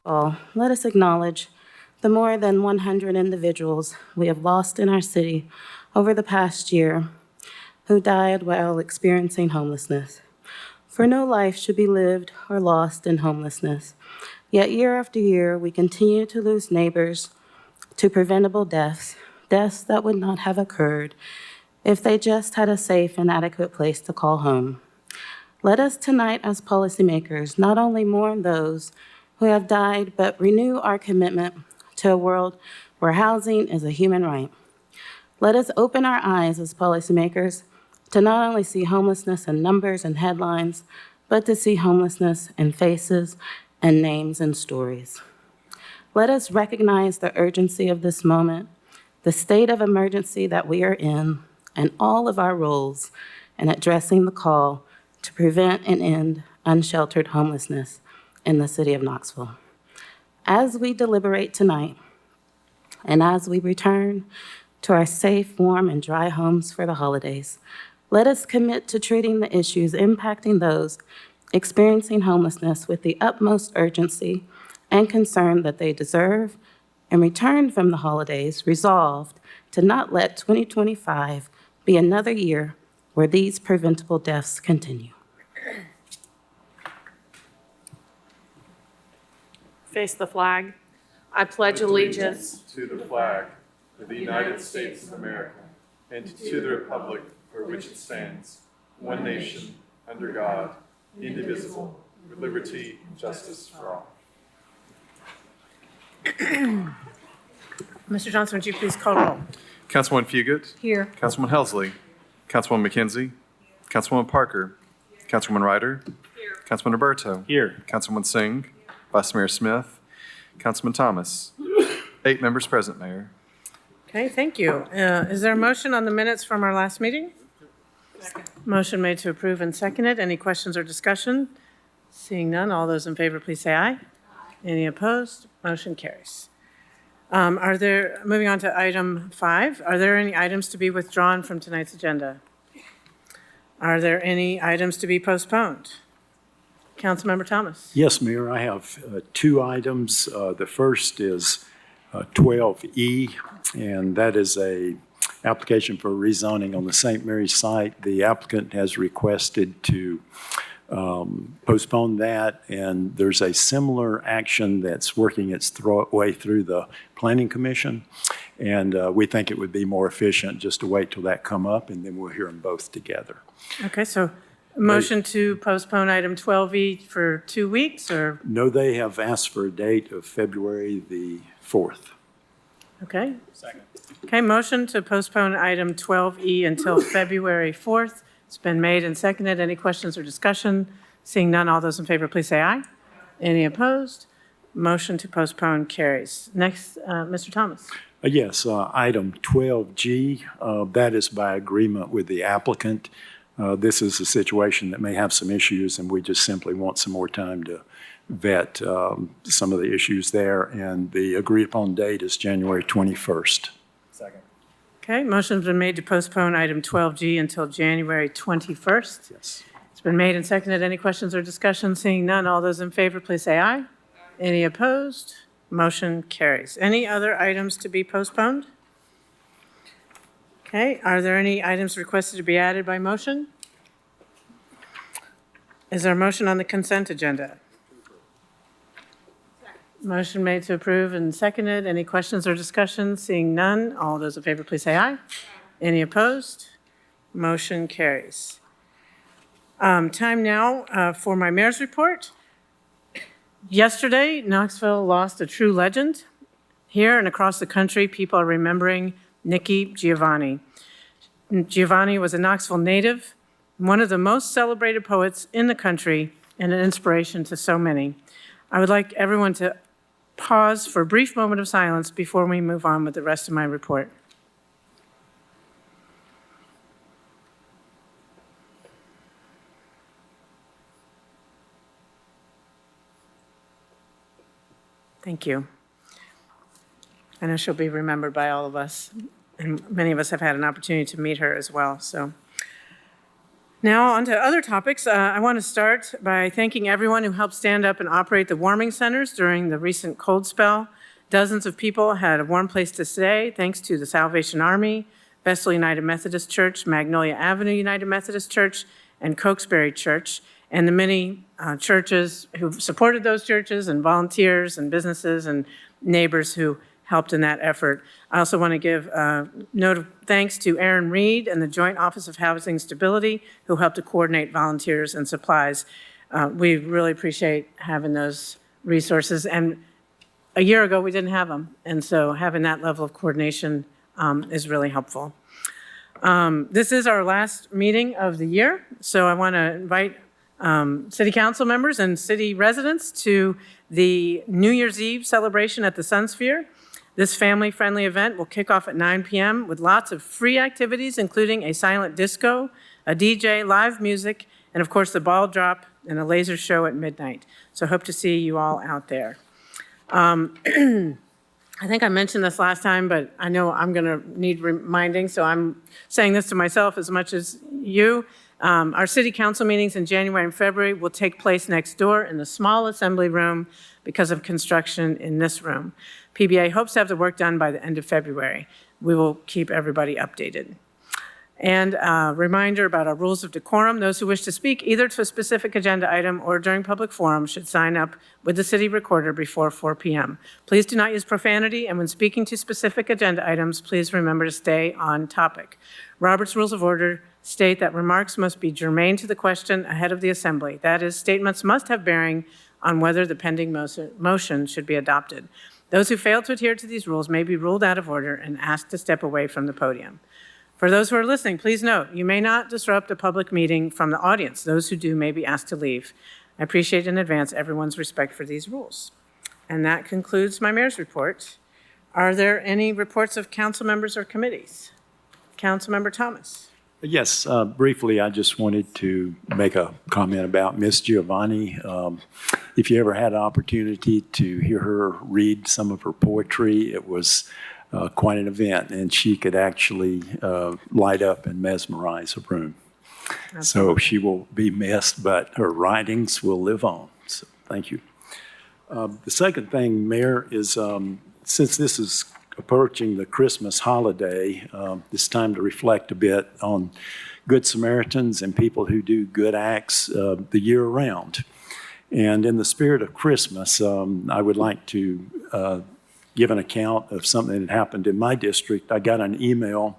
all, let us acknowledge the more than 100 individuals we have lost in our city over the past year who died while experiencing homelessness. For no life should be lived or lost in homelessness. Yet year after year, we continue to lose neighbors to preventable deaths, deaths that would not have occurred if they just had a safe and adequate place to call home. Let us tonight, as policymakers, not only mourn those who have died, but renew our commitment to a world where housing is a human right. Let us open our eyes as policymakers to not only see homelessness in numbers and headlines, but to see homelessness in faces and names and stories. Let us recognize the urgency of this moment, the state of emergency that we are in, and all of our roles in addressing the call to prevent and end unsheltered homelessness in the city of Knoxville. As we deliberate tonight, and as we return to our safe, warm, and dry homes for the holidays, let us commit to treating the issues impacting those experiencing homelessness with the utmost urgency and concern that they deserve, and return from the holidays resolved to not let 2025 be another year where these preventable deaths continue. Face the flag. I pledge allegiance to the flag of the United States of America and to the republic for which it stands, one nation, under God, indivisible, with liberty and justice for all. Mr. Johnson, would you please call roll? Councilwoman Fugit. Here. Councilman Helsley. Councilwoman McKenzie. Councilwoman Parker. Councilwoman Ryder. Here. Councilman Roberto. Here. Councilman Singh. Vice Mayor Smith. Councilman Thomas. 8 members present, Mayor. Okay, thank you. Is there a motion on the minutes from our last meeting? Second. Motion made to approve and seconded. Any questions or discussion? Seeing none, all those in favor, please say aye. Aye. Any opposed? Motion carries. Moving on to item 5, are there any items to be withdrawn from tonight's agenda? Are there any items to be postponed? Councilmember Thomas. Yes, Mayor, I have 2 items. The first is 12E, and that is a application for rezoning on the St. Mary's site. The applicant has requested to postpone that, and there's a similar action that's working its way through the Planning Commission, and we think it would be more efficient just to wait till that come up, and then we'll hear them both together. Okay, so motion to postpone item 12E for 2 weeks, or? No, they have asked for a date of February the 4th. Okay. Second. Okay, motion to postpone item 12E until February 4th. It's been made and seconded. Any questions or discussion? Seeing none, all those in favor, please say aye. Any opposed? Motion to postpone carries. Next, Mr. Thomas. Yes, item 12G, that is by agreement with the applicant. This is a situation that may have some issues, and we just simply want some more time to vet some of the issues there, and the agreed-upon date is January 21st. Second. Okay, motion's been made to postpone item 12G until January 21st. Yes. It's been made and seconded. Any questions or discussion? Seeing none, all those in favor, please say aye. Any opposed? Motion carries. Any other items to be postponed? Okay, are there any items requested to be added by motion? Is there a motion on the consent agenda? Motion made to approve and seconded. Any questions or discussion? Seeing none, all those in favor, please say aye. Any opposed? Motion carries. Time now for my mayor's report. Yesterday, Knoxville lost a true legend. Here and across the country, people are remembering Nikki Giovanni. Giovanni was a Knoxville native, one of the most celebrated poets in the country, and an inspiration to so many. I would like everyone to pause for a brief moment of silence before we move on with the rest of my report. Thank you. I know she'll be remembered by all of us, and many of us have had an opportunity to meet her as well. So, Now, on to other topics. I want to start by thanking everyone who helped stand up and operate the warming centers during the recent cold spell. Dozens of people had a warm place to stay thanks to the Salvation Army, Vestal United Methodist Church, Magnolia Avenue United Methodist Church, and Cokesbury Church, and the many churches who supported those churches, and volunteers and businesses and neighbors who helped in that effort. I also want to give a note of thanks to Aaron Reed and the Joint Office of Housing Stability, who helped to coordinate volunteers and supplies. We really appreciate having those resources. And a year ago, we didn't have them. And so having that level of coordination is really helpful. This is our last meeting of the year. So I want to invite city council members and city residents to the New Year's Eve celebration at the Sun Sphere. This family-friendly event will kick off at 9 p.m. with lots of free activities, including a silent disco, a DJ, live music, and of course the ball drop and a laser show at midnight. So hope to see you all out there. I think I mentioned this last time, but I know I'm going to need reminding, so I'm saying this to myself as much as you. Our city council meetings in January and February will take place next door in the small assembly room because of construction in this room. PBA hopes to have the work done by the end of February. We will keep everybody updated. And a reminder about our rules of decorum. Those who wish to speak either to a specific agenda item or during public forum should sign up with the city recorder before 4 p.m. Please do not use profanity, and when speaking to specific agenda items, please remember to stay on topic. Robert's Rules of Order state that remarks must be germane to the question ahead of the assembly. That is, statements must have bearing on whether the pending motion should be adopted. Those who fail to adhere to these rules may be ruled out of order and asked to step away from the podium. For those who are listening, please note, you may not disrupt a public meeting from the audience. Those who do may be asked to leave. I appreciate in advance everyone's respect for these rules. And that concludes my mayor's report. Are there any reports of council members or committees? Councilmember Thomas. Yes, briefly, I just wanted to make a comment about Miss Giovanni. If you ever had an opportunity to hear her read some of her poetry, it was quite an event, and she could actually light up and mesmerize a room. Absolutely. So she will be missed, but her writings will live on. So thank you. The second thing, Mayor, is since this is approaching the Christmas holiday, it's time to reflect a bit on Good Samaritans and people who do good acts the year round. And in the spirit of Christmas, I would like to give an account of something that happened in my district. I got an email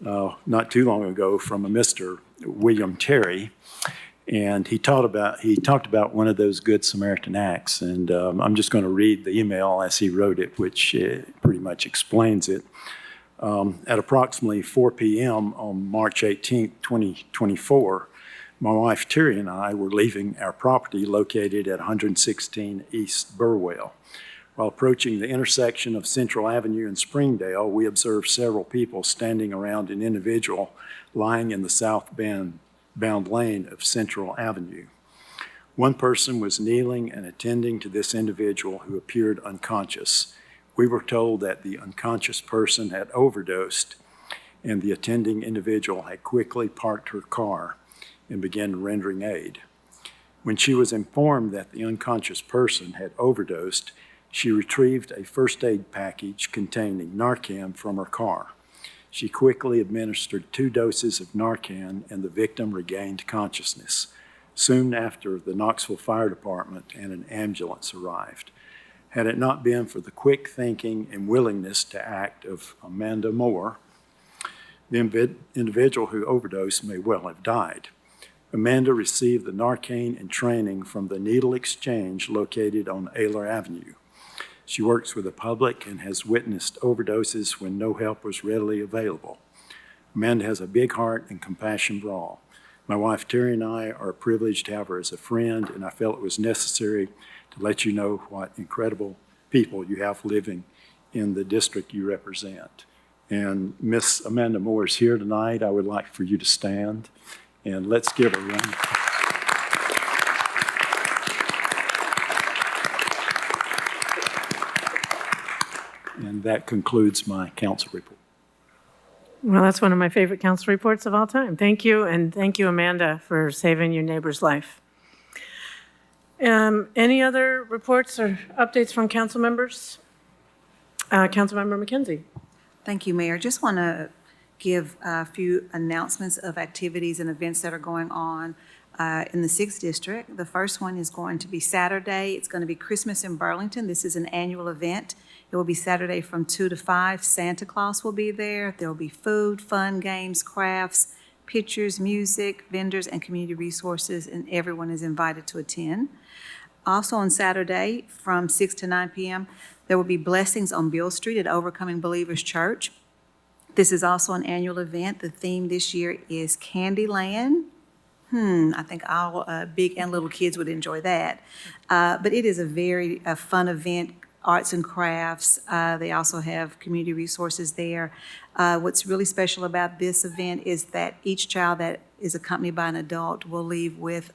not too long ago from a Mr. William Terry, and he talked about one of those Good Samaritan acts, and I'm just going to read the email as he wrote it, which pretty much explains it. At approximately 4 p.m. on March 18, 2024, my wife Terry and I were leaving our property located at 116 East Burwell. While approaching the intersection of Central Avenue and Springdale, we observed several people standing around an individual lying in the southbound lane of Central Avenue. One person was kneeling and attending to this individual who appeared unconscious. We were told that the unconscious person had overdosed, and the attending individual had quickly parked her car and began rendering aid. When she was informed that the unconscious person had overdosed, she retrieved a first aid package containing Narcan from her car. She quickly administered 2 doses of Narcan, and the victim regained consciousness. Soon after, the Knoxville Fire Department and an ambulance arrived. Had it not been for the quick thinking and willingness to act of Amanda Moore, the individual who overdosed may well have died. Amanda received the Narcan and training from the Needle Exchange located on Ayler Avenue. She works with the public and has witnessed overdoses when no help was readily available. Amanda has a big heart and compassion for all. My wife Terry and I are privileged to have her as a friend, and I felt it was necessary to let you know what incredible people you have living in the district you represent. And Miss Amanda Moore is here tonight. I would like for you to stand, and let's give her a round. And that concludes my council report. Well, that's one of my favorite council reports of all time. Thank you, and thank you, Amanda, for saving your neighbor's life. Any other reports or updates from council members? Councilmember McKenzie. Thank you, Mayor. Just want to give a few announcements of activities and events that are going on in the 6th District. The first one is going to be Saturday. It's going to be Christmas in Burlington. This is an annual event. It will be Saturday from 2 to 5. Santa Claus will be there. There will be food, fun, games, crafts, pictures, music, vendors, and community resources, and everyone is invited to attend. Also on Saturday from 6 to 9 p.m., there will be blessings on Beale Street at Overcoming Believers Church. This is also an annual event. The theme this year is Candyland. I think all big and little kids would enjoy that. But it is a very fun event, arts and crafts. They also have community resources there. What's really special about this event is that each child that is accompanied by an adult will leave with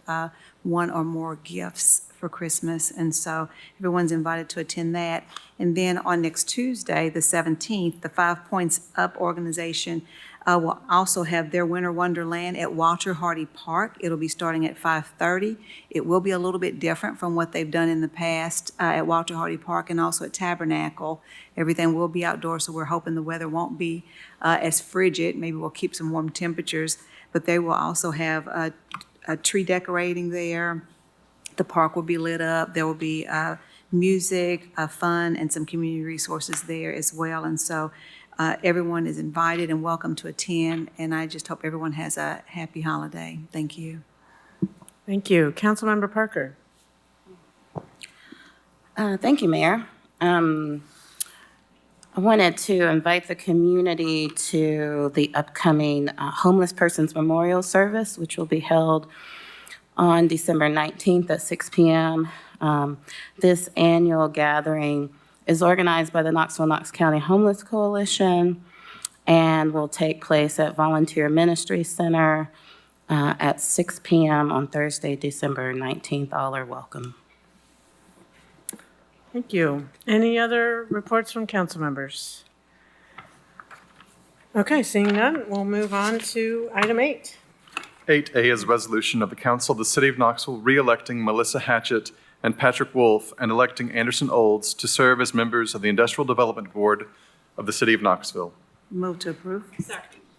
one or more gifts for Christmas, and so everyone's invited to attend that. And then on next Tuesday, the 17th, the 5 Points Up organization will also have their Winter Wonderland at Walter Hardy Park. It'll be starting at 5:30. It will be a little bit different from what they've done in the past at Walter Hardy Park and also at Tabernacle. Everything will be outdoors, so we're hoping the weather won't be as frigid. Maybe we'll keep some warm temperatures, but they will also have a tree decorating there. The park will be lit up. There will be music, fun, and some community resources there as well. And so everyone is invited and welcome to attend. And I just hope everyone has a happy holiday. Thank you. Thank you. Councilmember Parker. Thank you, Mayor. I wanted to invite the community to the upcoming Homeless Persons Memorial Service, which will be held on December 19th at 6 p.m. This annual gathering is organized by the Knox County Homeless Coalition and will take place at Volunteer Ministry Center at 6 p.m. on Thursday, December 19th. All are welcome. Thank you. Any other reports from council members? Okay, seeing none, we'll move on to item 8. 8A is a resolution of the Council of the City of Knoxville re-electing Melissa Hatchett and Patrick Wolf and electing Anderson Olds to serve as members of the Industrial Development Board of the City of Knoxville. Move to approve.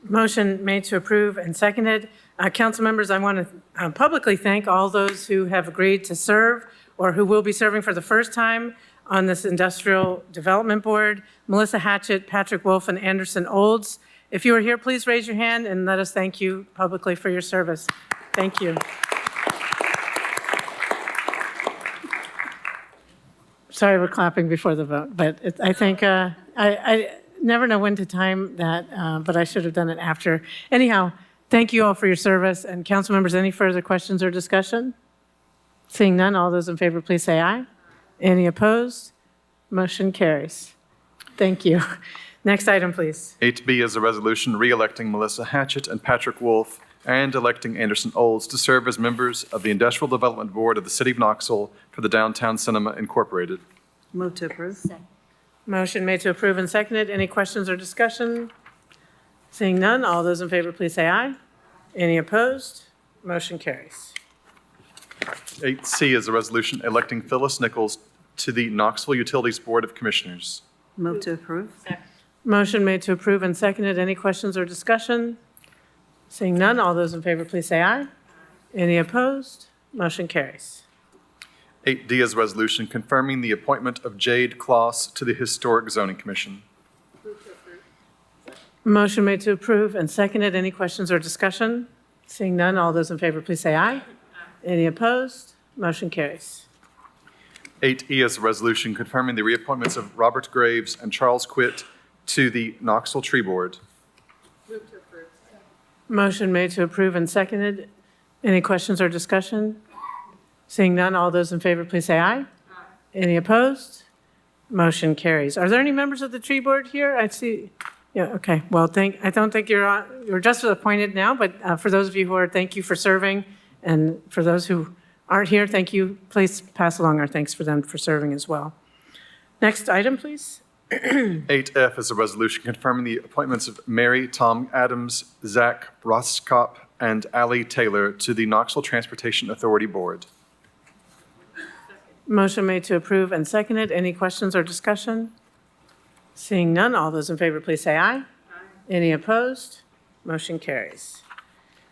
Motion made to approve and seconded. Council members, I want to publicly thank all those who have agreed to serve or who will be serving for the first time on this Industrial Development Board. Melissa Hatchett, Patrick Wolf, and Anderson Olds. If you are here, please raise your hand and let us thank you publicly for your service. Thank you. Sorry we're clapping before the vote, but I think I never know when to time that, but I should have done it after. Anyhow, thank you all for your service. And council members, any further questions or discussion? Seeing none, all those in favor, please say aye. Any opposed? Motion carries. Thank you. Next item, please. 8B is a resolution re-electing Melissa Hatchett and Patrick Wolf and electing Anderson Olds to serve as members of the Industrial Development Board of the City of Knoxville for the Downtown Cinema Incorporated. Move to approve. Motion made to approve and seconded. Any questions or discussion? Seeing none, all those in favor, please say aye. Any opposed? Motion carries. 8C is a resolution electing Phyllis Nichols to the Knoxville Utilities Board of Commissioners. Move to approve. Motion made to approve and seconded. Any questions or discussion? Seeing none, all those in favor, please say aye. Any opposed? Motion carries. 8D is a resolution confirming the appointment of Jade Kloss to the Historic Zoning Commission. Motion made to approve and seconded. Any questions or discussion? Seeing none, all those in favor, please say aye. Any opposed? Motion carries. 8E is a resolution confirming the reappointments of Robert Graves and Charles Quitt to the Knoxville Tree Board. Motion made to approve and seconded. Any questions or discussion? Seeing none, all those in favor, please say aye. Any opposed? Motion carries. Are there any members of the tree board here? I see. Yeah, okay. Well, I don't think you're just appointed now, but for those of you who are, thank you for serving. And for those who aren't here, thank you. Please pass along our thanks for them for serving as well. Next item, please. 8F is a resolution confirming the appointments of Mary Tom Adams, Zach Roskop, and Allie Taylor to the Knoxville Transportation Authority Board. Motion made to approve and seconded. Any questions or discussion? Seeing none, all those in favor, please say aye. Aye. Any opposed? Motion carries.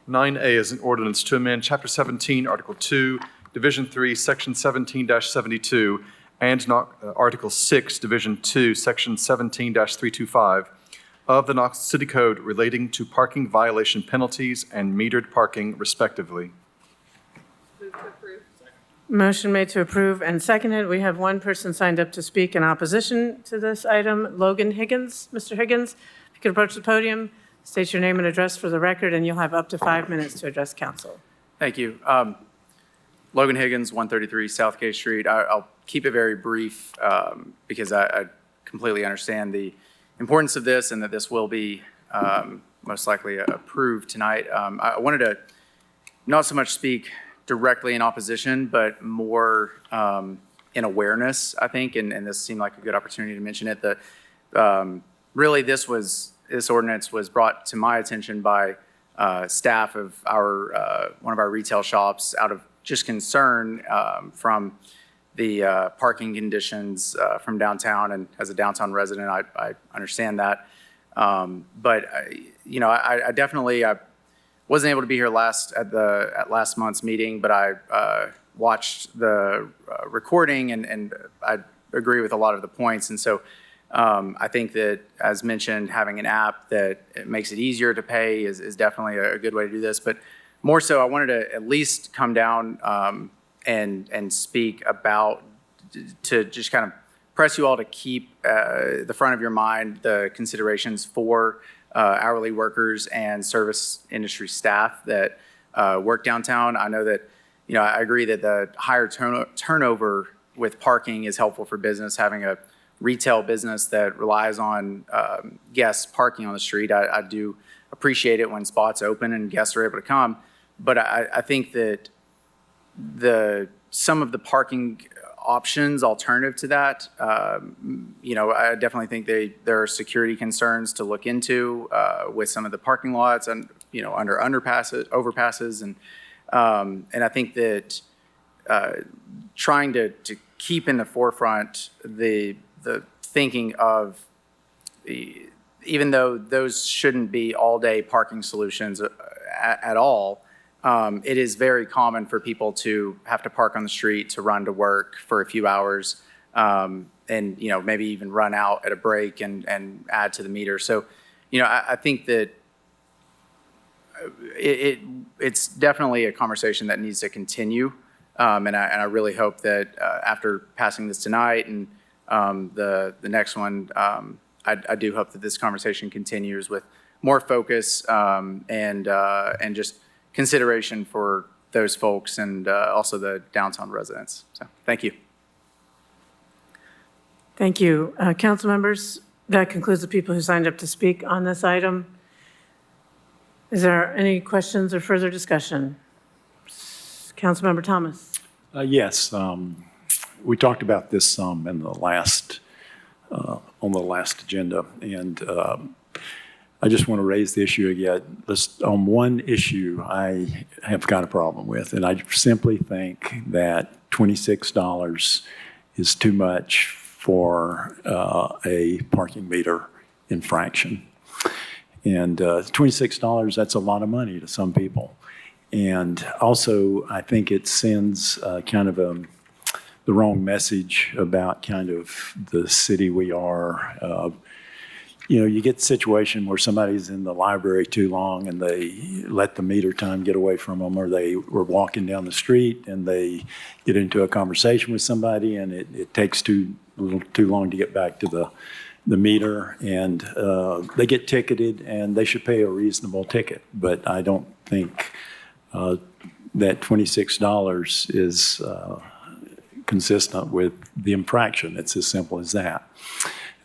9A is an ordinance to amend Chapter 17, Article 2, Division 3, Section 17-72, and Article 6, Division 2, Section 17-325 of the Knoxville City Code relating to parking violation penalties and metered parking respectively. Motion made to approve and seconded. We have one person signed up to speak in opposition to this item, Logan Higgins. Mr. Higgins, if you could approach the podium, state your name and address for the record, and you'll have up to 5 minutes to address council. Thank you. Logan Higgins, 133 South K Street. I'll keep it very brief because I completely understand the importance of this and that this will be most likely approved tonight. I wanted to not so much speak directly in opposition, but more in awareness, I think, and this seemed like a good opportunity to mention it, that really this ordinance was brought to my attention by staff of one of our retail shops out of just concern from the parking conditions from downtown, and as a downtown resident, I understand that. But I definitely wasn't able to be here at last month's meeting, but I watched the recording and I agree with a lot of the points. And so I think that, as mentioned, having an app that it makes it easier to pay is definitely a good way to do this. But more so, I wanted to at least come down and speak about, to just kind of press you all to keep the front of your mind the considerations for hourly workers and service industry staff that work downtown. I know that, I agree that the higher turnover with parking is helpful for business. Having a retail business that relies on guests parking on the street, I do appreciate it when spots open and guests are able to come. But I think that some of the parking options alternative to that, I definitely think there are security concerns to look into with some of the parking lots and under overpasses, and I think that trying to keep in the forefront the thinking of, even though those shouldn't be all-day parking solutions at all. It is very common for people to have to park on the street to run to work for a few hours, and maybe even run out at a break and add to the meter. So, I think that it's definitely a conversation that needs to continue, and I really hope that after passing this tonight and the next one, I do hope that this conversation continues with more focus and just consideration for those folks and also the downtown residents. So, thank you. Thank you. Council members, that concludes the people who signed up to speak on this item. Is there any questions or further discussion? Councilmember Thomas. Yes, we talked about this some in the last on the last agenda, and I just want to raise the issue again. On one issue, I have got a problem with, and I simply think that $26 is too much for a parking meter infraction. And $26, that's a lot of money to some people. And also, I think it sends kind of the wrong message about kind of the city we are. You get the situation where somebody's in the library too long and they let the meter time get away from them, or they were walking down the street and they get into a conversation with somebody and it takes a little too long to get back to the meter, and they get ticketed, and they should pay a reasonable ticket. But I don't think that $26 is consistent with the infraction. It's as simple as that.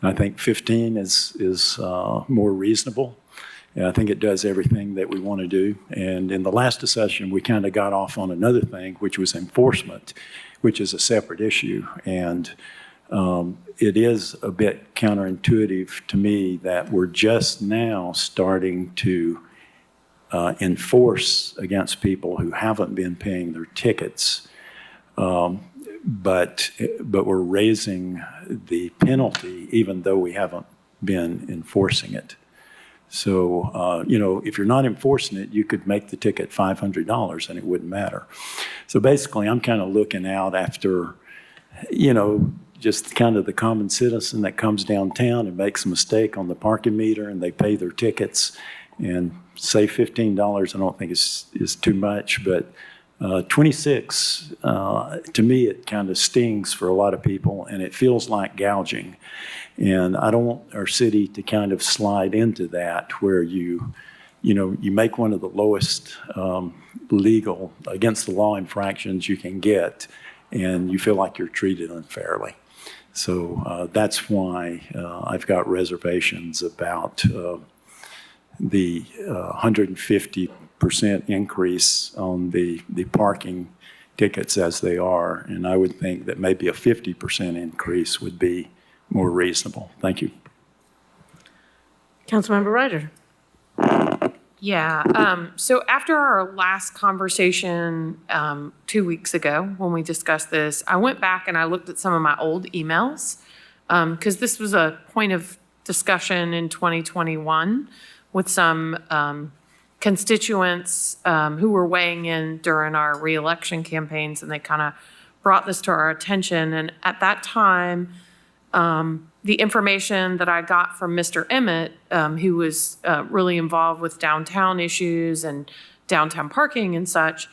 And I think 15 is more reasonable. And I think it does everything that we want to do. And in the last discussion, we kind of got off on another thing, which was enforcement, which is a separate issue. And It is a bit counterintuitive to me that we're just now starting to enforce against people who haven't been paying their tickets. But we're raising the penalty even though we haven't been enforcing it. So, if you're not enforcing it, you could make the ticket $500 and it wouldn't matter. So basically, I'm kind of looking out after, just kind of the common citizen that comes downtown and makes a mistake on the parking meter and they pay their tickets and say $15, I don't think is too much, but 26, to me, it kind of stings for a lot of people and it feels like gouging. And I don't want our city to kind of slide into that where you make one of the lowest legal against the law infractions you can get and you feel like you're treated unfairly. So that's why I've got reservations about the 150% increase on the parking tickets as they are. And I would think that maybe a 50% increase would be more reasonable. Thank you. Councilmember Ryder. Yeah, so after our last conversation 2 weeks ago, when we discussed this, I went back and I looked at some of my old emails, because this was a point of discussion in 2021 with some constituents who were weighing in during our reelection campaigns, and they kind of brought this to our attention. And at that time, the information that I got from Mr. Emmett, who was really involved with downtown issues and downtown parking and such,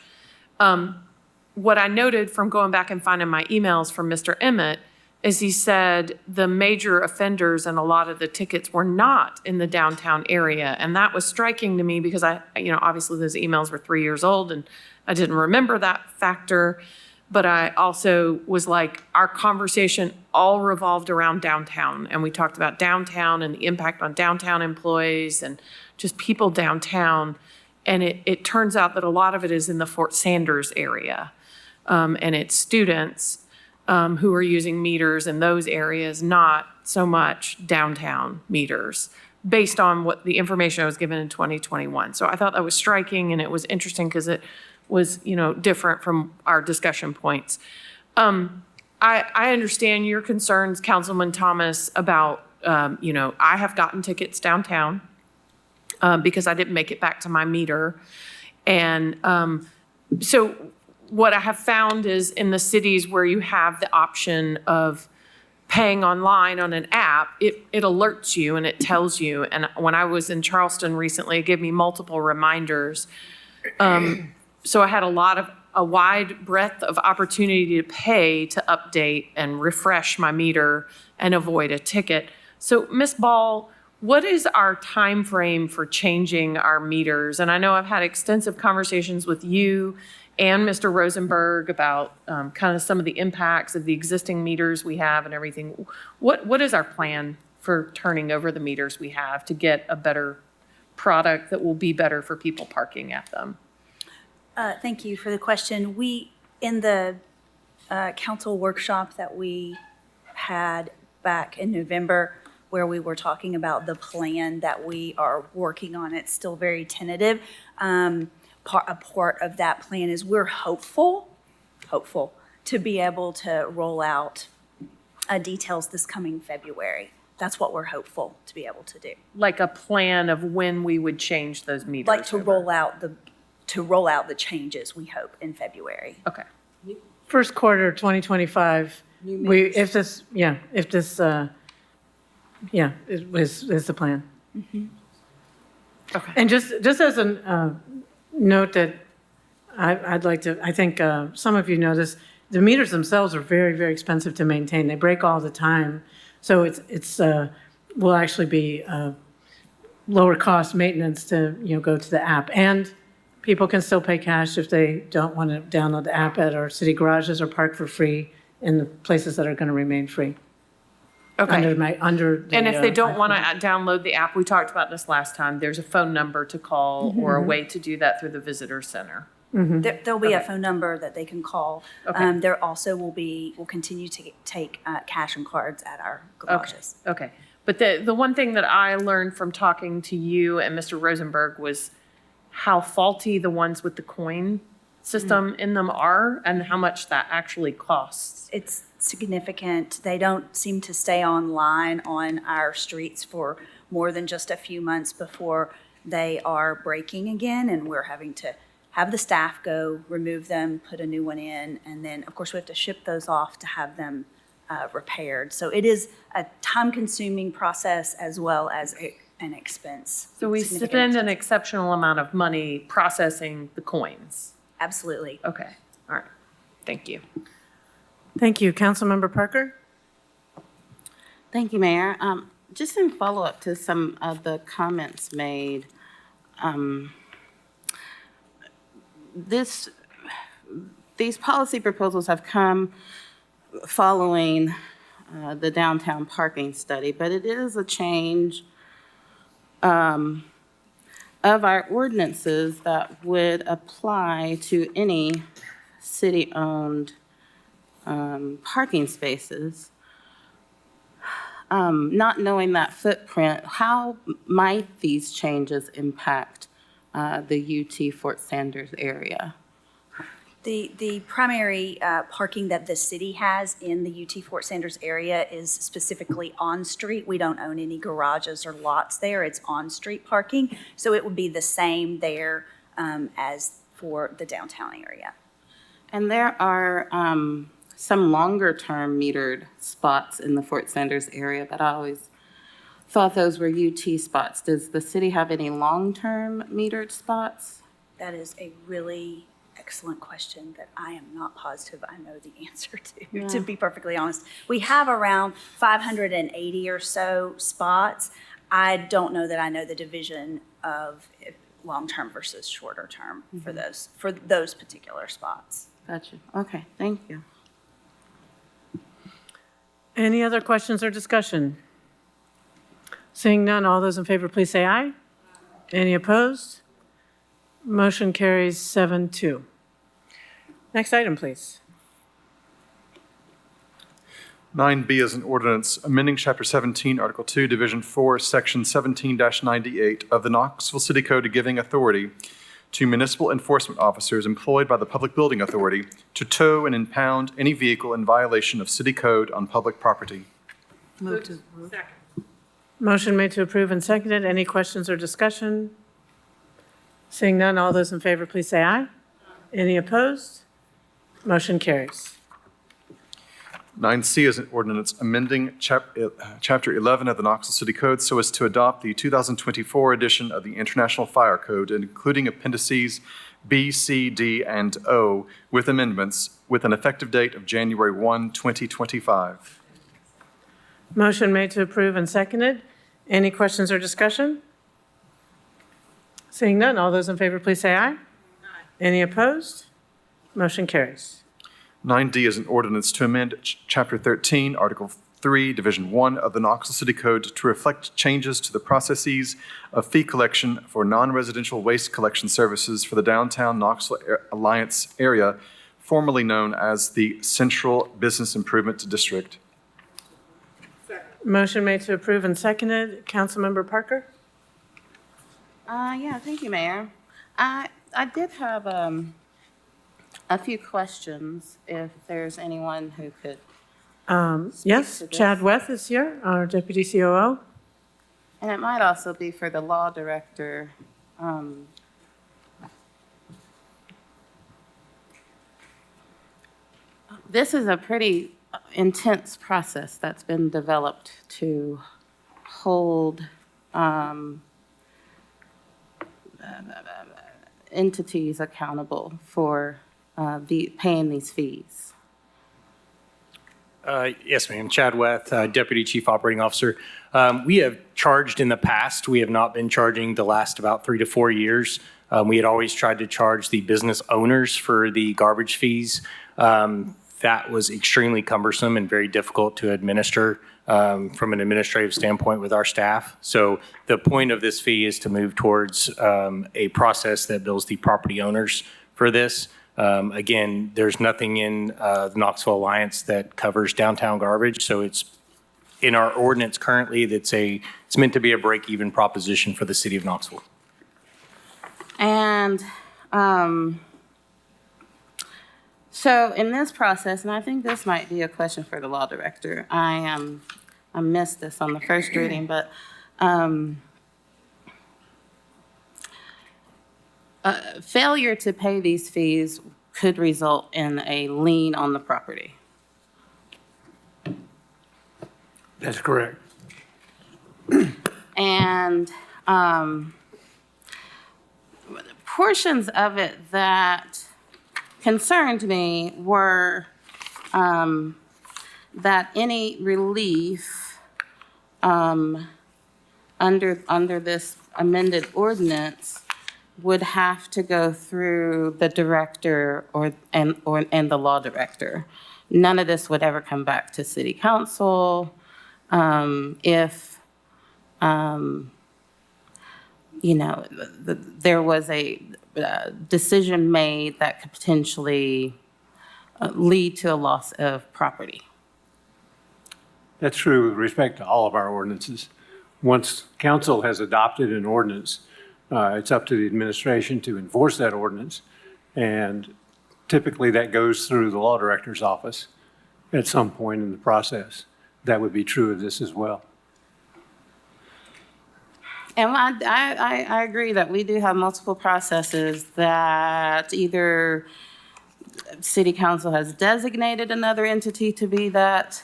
what I noted from going back and finding my emails from Mr. Emmett is he said the major offenders and a lot of the tickets were not in the downtown area. And that was striking to me because obviously those emails were 3 years old and I didn't remember that factor. But I also was like, our conversation all revolved around downtown. And we talked about downtown and the impact on downtown employees and just people downtown. And it turns out that a lot of it is in the Fort Sanders area. And it's students who are using meters in those areas, not so much downtown meters, based on what the information I was given in 2021. So I thought that was striking and it was interesting because it was, different from our discussion points. I understand your concerns, Councilman Thomas, about, I have gotten tickets downtown because I didn't make it back to my meter. And so what I have found is in the cities where you have the option of paying online on an app, it alerts you and it tells you. And when I was in Charleston recently, it gave me multiple reminders. So I had a wide breadth of opportunity to pay to update and refresh my meter and avoid a ticket. So Ms. Ball, what is our time frame for changing our meters? And I know I've had extensive conversations with you and Mr. Rosenberg about kind of some of the impacts of the existing meters we have and everything. What is our plan for turning over the meters we have to get a better product that will be better for people parking at them? Thank you for the question. In the council workshop that we had back in November, where we were talking about the plan that we are working on, it's still very tentative. A part of that plan is we're hopeful to be able to roll out details this coming February. That's what we're hopeful to be able to do. Like a plan of when we would change those meters? Like to roll out the changes, we hope, in February. Okay. First quarter 2025, is the plan. Mm-hmm. Okay. And just as a note that I think some of you know this, the meters themselves are very, very expensive to maintain. They break all the time. So it's will actually be lower cost maintenance to, go to the app. And people can still pay cash if they don't want to download the app at our city garages or park for free in the places that are going to remain free. Okay. And if they don't want to download the app, we talked about this last time, there's a phone number to call or a way to do that through the visitor center. There'll be a phone number that they can call. Okay. There also will continue to take cash and cards at our garages. Okay. But the one thing that I learned from talking to you and Mr. Rosenberg was how faulty the ones with the coin system in them are and how much that actually costs. It's significant. They don't seem to stay online on our streets for more than just a few months before they are breaking again, and we're having to have the staff go remove them, put a new one in, and then, of course, we have to ship those off to have them repaired. So it is a time-consuming process as well as an expense. So we Significant spend an expense. exceptional amount of money processing the coins. Absolutely. Okay. All right. Thank you. Thank you. Councilmember Parker? Thank you, Mayor. Just in follow-up to some of the comments made, these policy proposals have come following the downtown parking study, but it is a change of our ordinances that would apply to any city-owned parking spaces. Not knowing that footprint, how might these changes impact the UT Fort Sanders area? The primary parking that the city has in the UT Fort Sanders area is specifically on-street. We don't own any garages or lots there. It's on-street parking. So it would be the same there as for the downtown area. And there are some longer-term metered spots in the Fort Sanders area, but I always thought those were UT spots. Does the city have any long-term metered spots? That is a really excellent question that I am not positive I know the answer to be perfectly honest. We have around 580 or so spots. I don't know that I know the division of long-term versus shorter term for those particular spots. Gotcha. Okay, thank you. Any other questions or discussion? Seeing none, all those in favor, please say aye. Any opposed? Motion carries 7-2. Next item, please. 9B is an ordinance amending Chapter 17, Article 2, Division 4, Section 17-98 of the Knoxville City Code, giving authority to municipal enforcement officers employed by the Public Building Authority to tow and impound any vehicle in violation of city code on public property. Move to approve. Motion made to approve and seconded. Any questions or discussion? Seeing none, all those in favor, please say aye. Any opposed? Motion carries. 9C is an ordinance amending Chapter 11 of the Knoxville City Code so as to adopt the 2024 edition of the International Fire Code, including appendices B, C, D, and O, with amendments, with an effective date of January 1, 2025. Motion made to approve and seconded. Any questions or discussion? Seeing none, all those in favor, please say aye. Aye. Any opposed? Motion carries. 9D is an ordinance to amend Chapter 13, Article 3, Division 1 of the Knoxville City Code to reflect changes to the processes of fee collection for non-residential waste collection services for the downtown Knoxville Alliance area, formerly known as the Central Business Improvement District. Motion made to approve and seconded. Councilmember Parker? Yeah, thank you, Mayor. I did have a few questions, if there's anyone who could. Yes, to this. Chad Weth is here, our Deputy COO. And it might also be for the law director. This is a pretty intense process that's been developed to hold entities accountable for paying these fees. Yes, ma'am. Chad Weth, Deputy Chief Operating Officer. We have charged in the past. We have not been charging the last about 3 to 4 years. We had always tried to charge the business owners for the garbage fees. That was extremely cumbersome and very difficult to administer from an administrative standpoint with our staff. So the point of this fee is to move towards a process that bills the property owners for this. Again, there's nothing in the Knoxville Alliance that covers downtown garbage, so it's in our ordinance currently it's meant to be a break-even proposition for the city of Knoxville. And so in this process, and I think this might be a question for the law director, I missed this on the first reading, but failure to pay these fees could result in a lien on the property. That's correct. And portions of it that concerned me were that any relief under this amended ordinance would have to go through the director and the law director. None of this would ever come back to city council if there was a decision made that could potentially lead to a loss of property. That's true with respect to all of our ordinances. Once council has adopted an ordinance, it's up to the administration to enforce that ordinance. And typically that goes through the law director's office at some point in the process. That would be true of this as well. And I agree that we do have multiple processes that either city council has designated another entity to be that,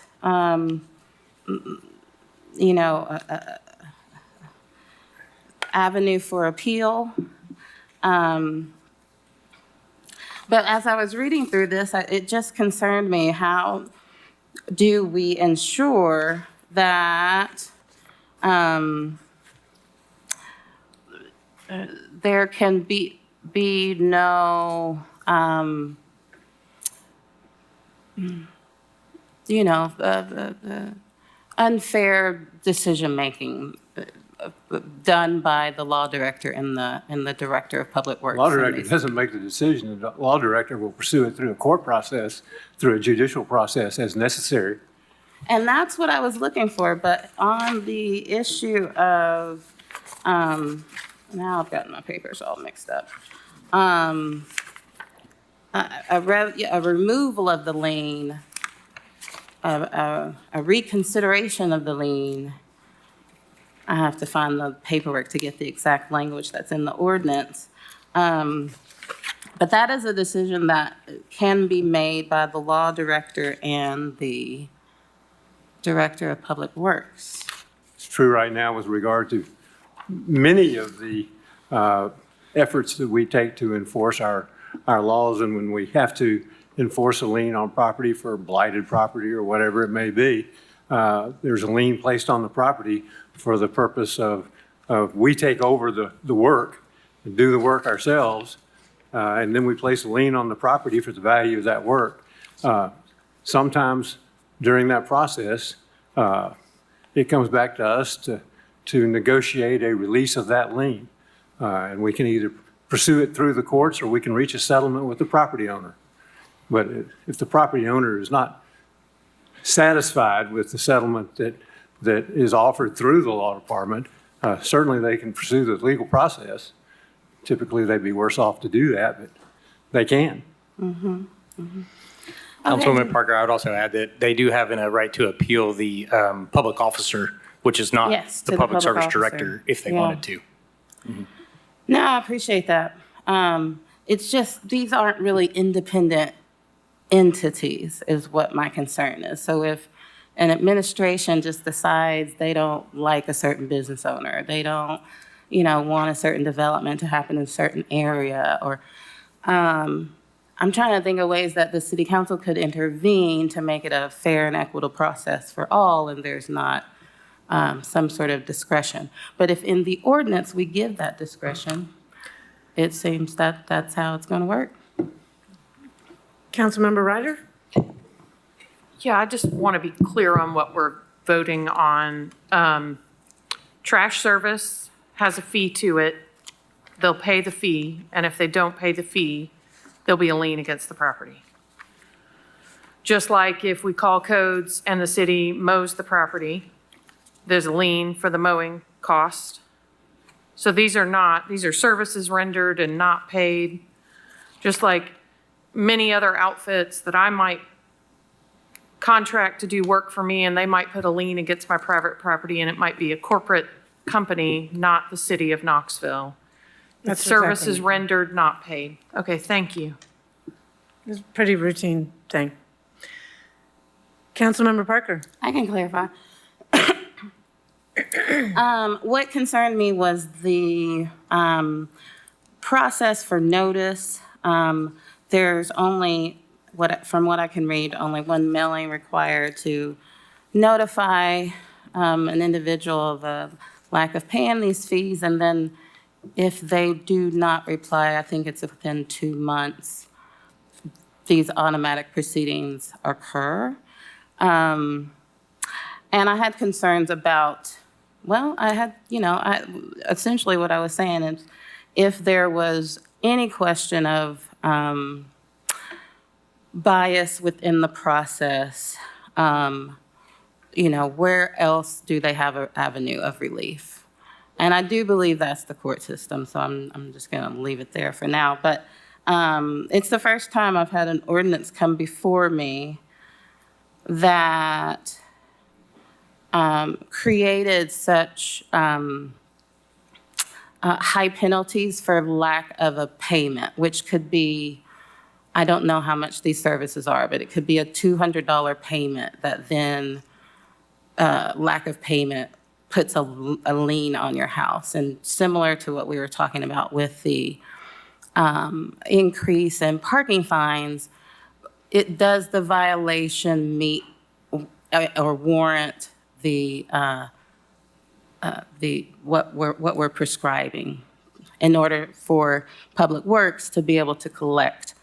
avenue for appeal. But as I was reading through this, it just concerned me, how do we ensure that there can be no, unfair decision-making done by the law director and the director of public works. Law director doesn't make the decision. The law director will pursue it through a court process, through a judicial process as necessary. And that's what I was looking for, but on the issue of, now I've gotten my papers all mixed up. A removal of the lien, a reconsideration of the lien. I have to find the paperwork to get the exact language that's in the ordinance. But that is a decision that can be made by the law director and the director of public works. It's true right now with regard to many of the efforts that we take to enforce our laws, and when we have to enforce a lien on property for blighted property or whatever it may be, there's a lien placed on the property for the purpose of we take over the work and do the work ourselves, and then we place a lien on the property for the value of that work. Sometimes during that process, it comes back to us to negotiate a release of that lien. And we can either pursue it through the courts or we can reach a settlement with the property owner. But if the property owner is not satisfied with the settlement that is offered through the law department, certainly they can pursue the legal process. Typically, they'd be worse off to do that, but they can. Mm-hmm. Mm-hmm. Councilwoman Parker, I would also add that they do have a right to appeal the public officer, which is not the public service director, if they wanted to. Mm-hmm. No, I appreciate that. It's just, these aren't really independent entities is what my concern is. So if an administration just decides they don't like a certain business owner, they don't, want a certain development to happen in a certain area, or I'm trying to think of ways that the city council could intervene to make it a fair and equitable process for all, and there's not some sort of discretion. But if in the ordinance we give that discretion, it seems that that's how it's going to work. Councilmember Ryder? Yeah, I just want to be clear on what we're voting on. Trash service has a fee to it. They'll pay the fee, and if they don't pay the fee, there'll be a lien against the property. Just like if we call codes and the city mows the property, there's a lien for the mowing cost. So these are services rendered and not paid, just like many other outfits that I might contract to do work for me, and they might put a lien against my private property, and it might be a corporate company, not the city of Knoxville. That's It's services exactly- rendered, not paid. Okay, thank you. It's a pretty routine thing. Councilmember Parker? I can clarify. What concerned me was the process for notice. There's only, from what I can read, only one mailing required to notify an individual of a lack of paying these fees, and then if they do not reply, I think it's within 2 months, these automatic proceedings occur. And I had concerns about, essentially what I was saying is, if there was any question of bias within the process, where else do they have an avenue of relief? And I do believe that's the court system, so I'm just going to leave it there for now. But it's the first time I've had an ordinance come before me that created such high penalties for lack of a payment, which could be, I don't know how much these services are, but it could be a $200 payment that then lack of payment puts a lien on your house. And similar to what we were talking about with the increase in parking fines, does the violation meet or warrant what we're prescribing in order for Public Works to be able to collect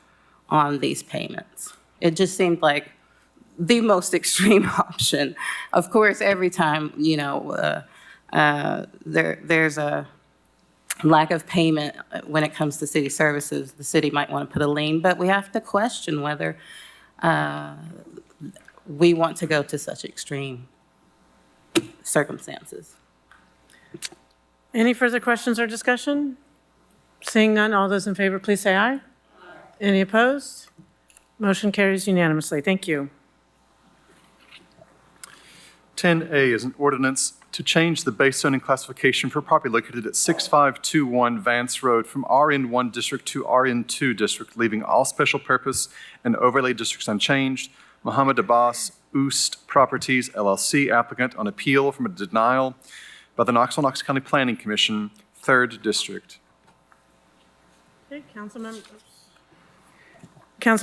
on these payments? It just seemed like the most extreme option. Of course, every time, there's a lack of payment when it comes to city services, the city might want to put a lien, but we have to question whether we want to go to such extreme circumstances. Any further questions or discussion? Seeing none, all those in favor, please say aye. Any opposed? Motion carries unanimously. Thank you. 10A is an ordinance to change the base zoning classification for property located at 6521 Vance Road from RN1 district to RN2 district, leaving all special purpose and overlay districts unchanged. Mohammed Abbas, Oost Properties LLC, applicant on appeal from a denial by the Knoxville County Planning Commission, 3rd District. Okay, council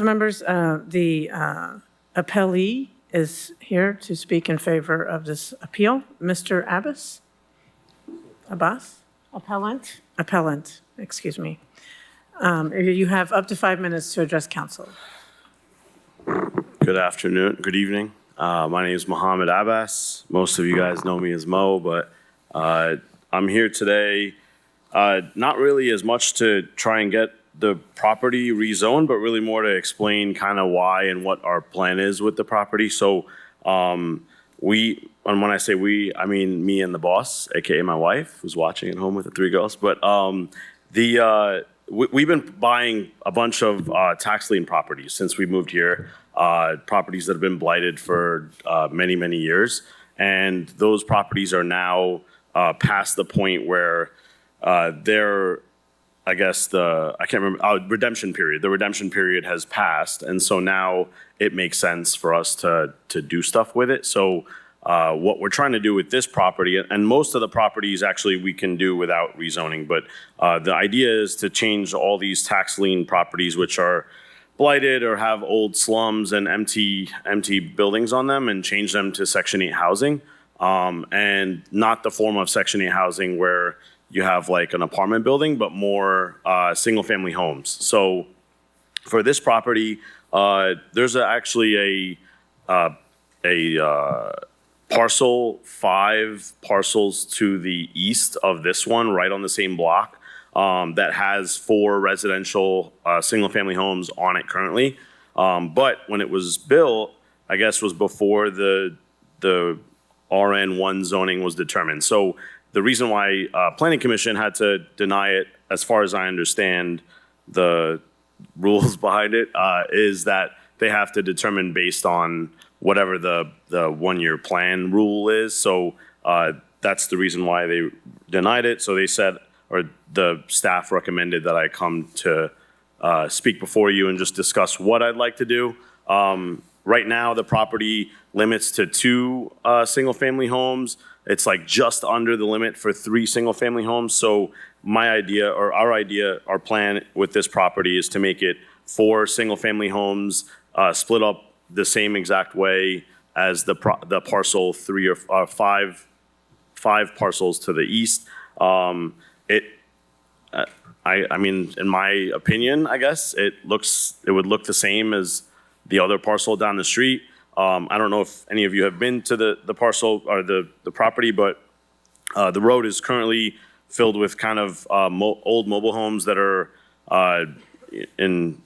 members, the appellee is here to speak in favor of this appeal. Mr. Abbas? Appellant, excuse me. You have up to 5 minutes to address council. Good afternoon, good evening. My name is Mohammed Abbas. Most of you guys know me as Mo, but I'm here today not really as much to try and get the property rezoned, but really more to explain kind of why and what our plan is with the property. So and when I say we, I mean me and the boss, AKA my wife, who's watching at home with the 3 girls. But we've been buying a bunch of tax lien properties since we moved here, properties that have been blighted for many, many years. And those properties are now past the point where they're, I guess I can't remember, redemption period. The redemption period has passed. And so now it makes sense for us to do stuff with it. So what we're trying to do with this property, and most of the properties actually we can do without rezoning, but the idea is to change all these tax lien properties which are blighted or have old slums and empty buildings on them and change them to Section 8 housing, and not the form of Section 8 housing where you have like an apartment building, but more single-family homes. So for this property, there's actually a parcel, 5 parcels to the east of this one, right on the same block, that has 4 residential, single-family homes on it currently. But when it was built, I guess was before the RN1 zoning was determined. So the reason why Planning Commission had to deny it, as far as I understand the rules behind it, is that they have to determine based on whatever the 1-year plan rule is. So that's the reason why they denied it. So they said, or the staff recommended that I come to speak before you and just discuss what I'd like to do. Right now, the property limits to 2 single-family homes. It's like just under the limit for 3 single-family homes. So my idea, or our plan with this property is to make it 4 single-family homes, split up the same exact way as the parcel 3 or 5 parcels to the east. I mean, in my opinion, I guess it would look the same as the other parcel down the street. I don't know if any of you have been to the parcel or the property, but the road is currently filled with kind of old mobile homes that are in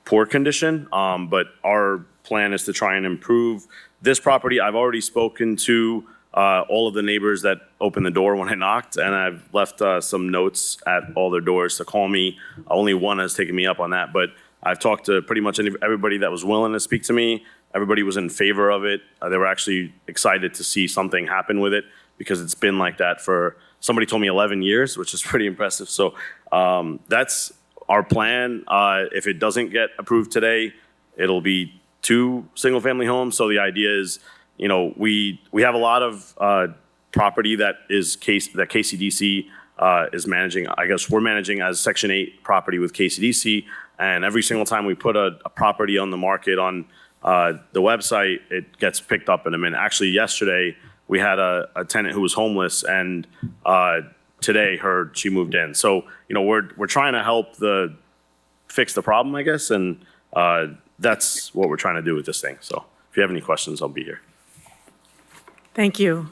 poor condition. But our plan is to try and improve this property. I've already spoken to all of the neighbors that opened the door when I knocked, and I've left some notes at all their doors to call me. Only one has taken me up on that, but I've talked to pretty much everybody that was willing to speak to me. Everybody was in favor of it. They were actually excited to see something happen with it because it's been like that for, somebody told me 11 years, which is pretty impressive. So that's our plan. If it doesn't get approved today, it'll be 2 single-family homes. So the idea is, you know, we have a lot of property that KCDC is managing. I guess we're managing as Section 8 property with KCDC, and every single time we put a property on the market on the website, it gets picked up in a minute. Actually, yesterday we had a tenant who was homeless, and today she moved in. So you know, we're trying to help fix the problem, I guess, and that's what we're trying to do with this thing. So if you have any questions, I'll be here. Thank you.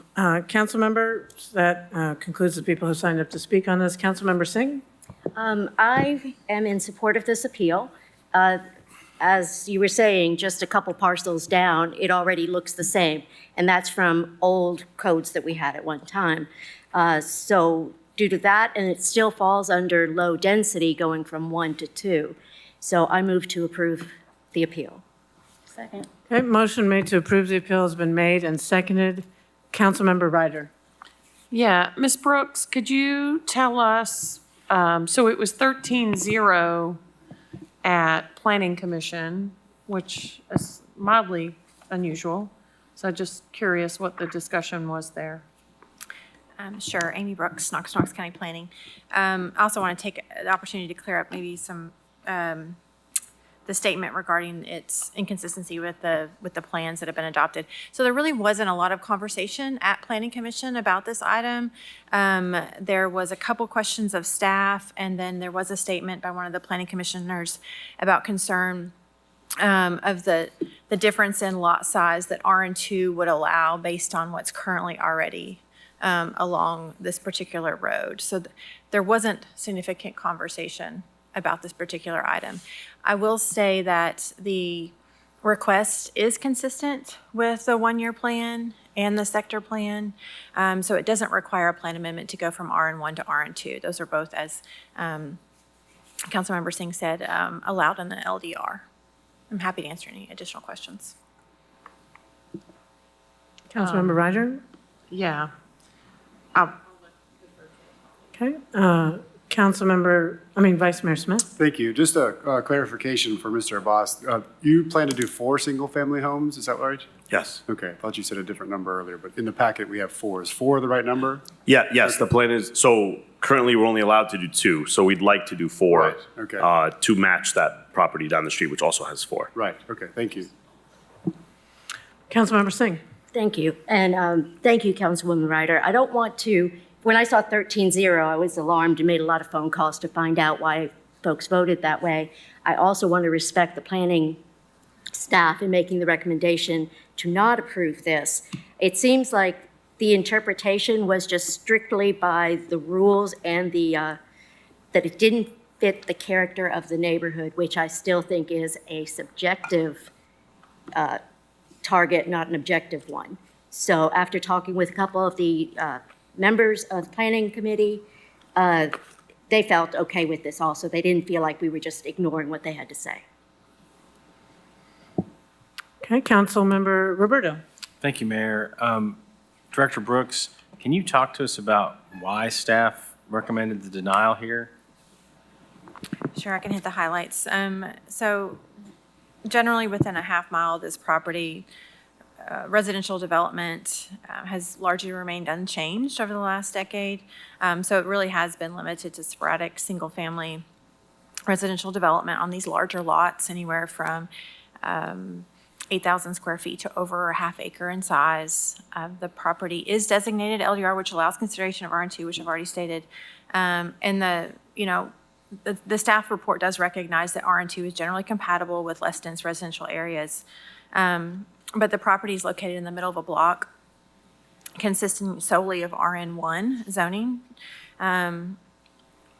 Council members, that concludes the people who signed up to speak on this. Councilmember Singh? I am in support of this appeal. As you were saying, just a couple parcels down, it already looks the same, and that's from old codes that we had at one time. So due to that, and it still falls under low density going from 1 to 2. So I move to approve the appeal. Second. Okay, motion made to approve the appeal has been made and seconded. Councilmember Ryder. Yeah, Ms. Brooks, could you tell us, so it was 13-0 at Planning Commission, which is mildly unusual. So just curious what the discussion was there. Sure, Amy Brooks, Knoxville County Planning. I also want to take the opportunity to clear up maybe some the statement regarding its inconsistency with the plans that have been adopted. So there really wasn't a lot of conversation at Planning Commission about this item. There was a couple questions of staff, and then there was a statement by one of the Planning Commissioners about concern of the difference in lot size that RN2 would allow based on what's currently already along this particular road. So there wasn't significant conversation about this particular item. I will say that the request is consistent with the 1-year plan and the sector plan. So it doesn't require a plan amendment to go from RN1 to RN2. Those are both, as Councilmember Singh said, allowed in the LDR. I'm happy to answer any additional questions. Councilmember Ryder? Yeah. Okay. Vice Mayor Smith? Thank you. Just a clarification for Mr. Abbas. You plan to do 4 single-family homes, is that right? Yes. Okay, I thought you said a different number earlier, but in the packet we have 4. Is 4 the right number? Yeah. Yes. The plan is, so currently we're only allowed to do 2, so we'd like to do 4. Right, okay. To match that property down the street, which also has 4. Right, okay, thank you. Councilmember Singh? Thank you. And thank you, Councilwoman Ryder. I don't want to, when I saw 13-0, I was alarmed and made a lot of phone calls to find out why folks voted that way. I also want to respect the planning staff in making the recommendation to not approve this. It seems like the interpretation was just strictly by the rules and the that it didn't fit the character of the neighborhood, which I still think is a subjective target, not an objective one. So after talking with a couple of the members of the planning committee, they felt okay with this also. They didn't feel like we were just ignoring what they had to say. Okay, Councilmember Roberto. Thank you, Mayor. Director Brooks, can you talk to us about why staff recommended the denial here? Sure, I can hit the highlights. So generally within a half mile of this property, residential development has largely remained unchanged over the last decade. So it really has been limited to sporadic single-family residential development on these larger lots, anywhere from 8,000 square feet to over a half acre in size. The property is designated LDR, which allows consideration of RN2, which I've already stated. And the staff report does recognize that RN2 is generally compatible with less dense residential areas. But the property is located in the middle of a block consisting solely of RN1 zoning. And,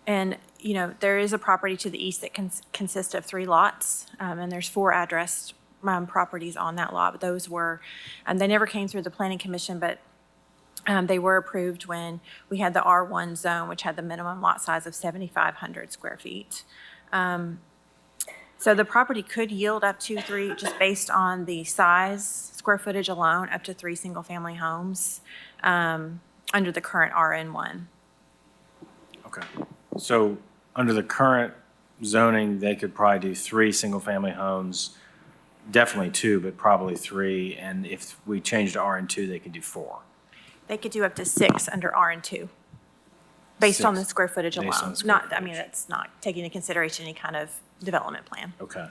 there is a property to the east that consists of 3 lots, and there's 4 addressed properties on that lot. But those were, they never came through the planning commission, but they were approved when we had the R1 zone, which had the minimum lot size of 7,500 square feet. So the property could yield up to 3, just based on the size, square footage alone, up to 3 single-family homes under the current RN1. Okay. So under the current zoning, they could probably do 3 single-family homes, definitely 2, but probably 3. And if we change to RN2, they could do 4. They could do up to 6 under RN2, based on the square footage Based on alone. the square That's not taking into consideration any kind of development plan. Okay.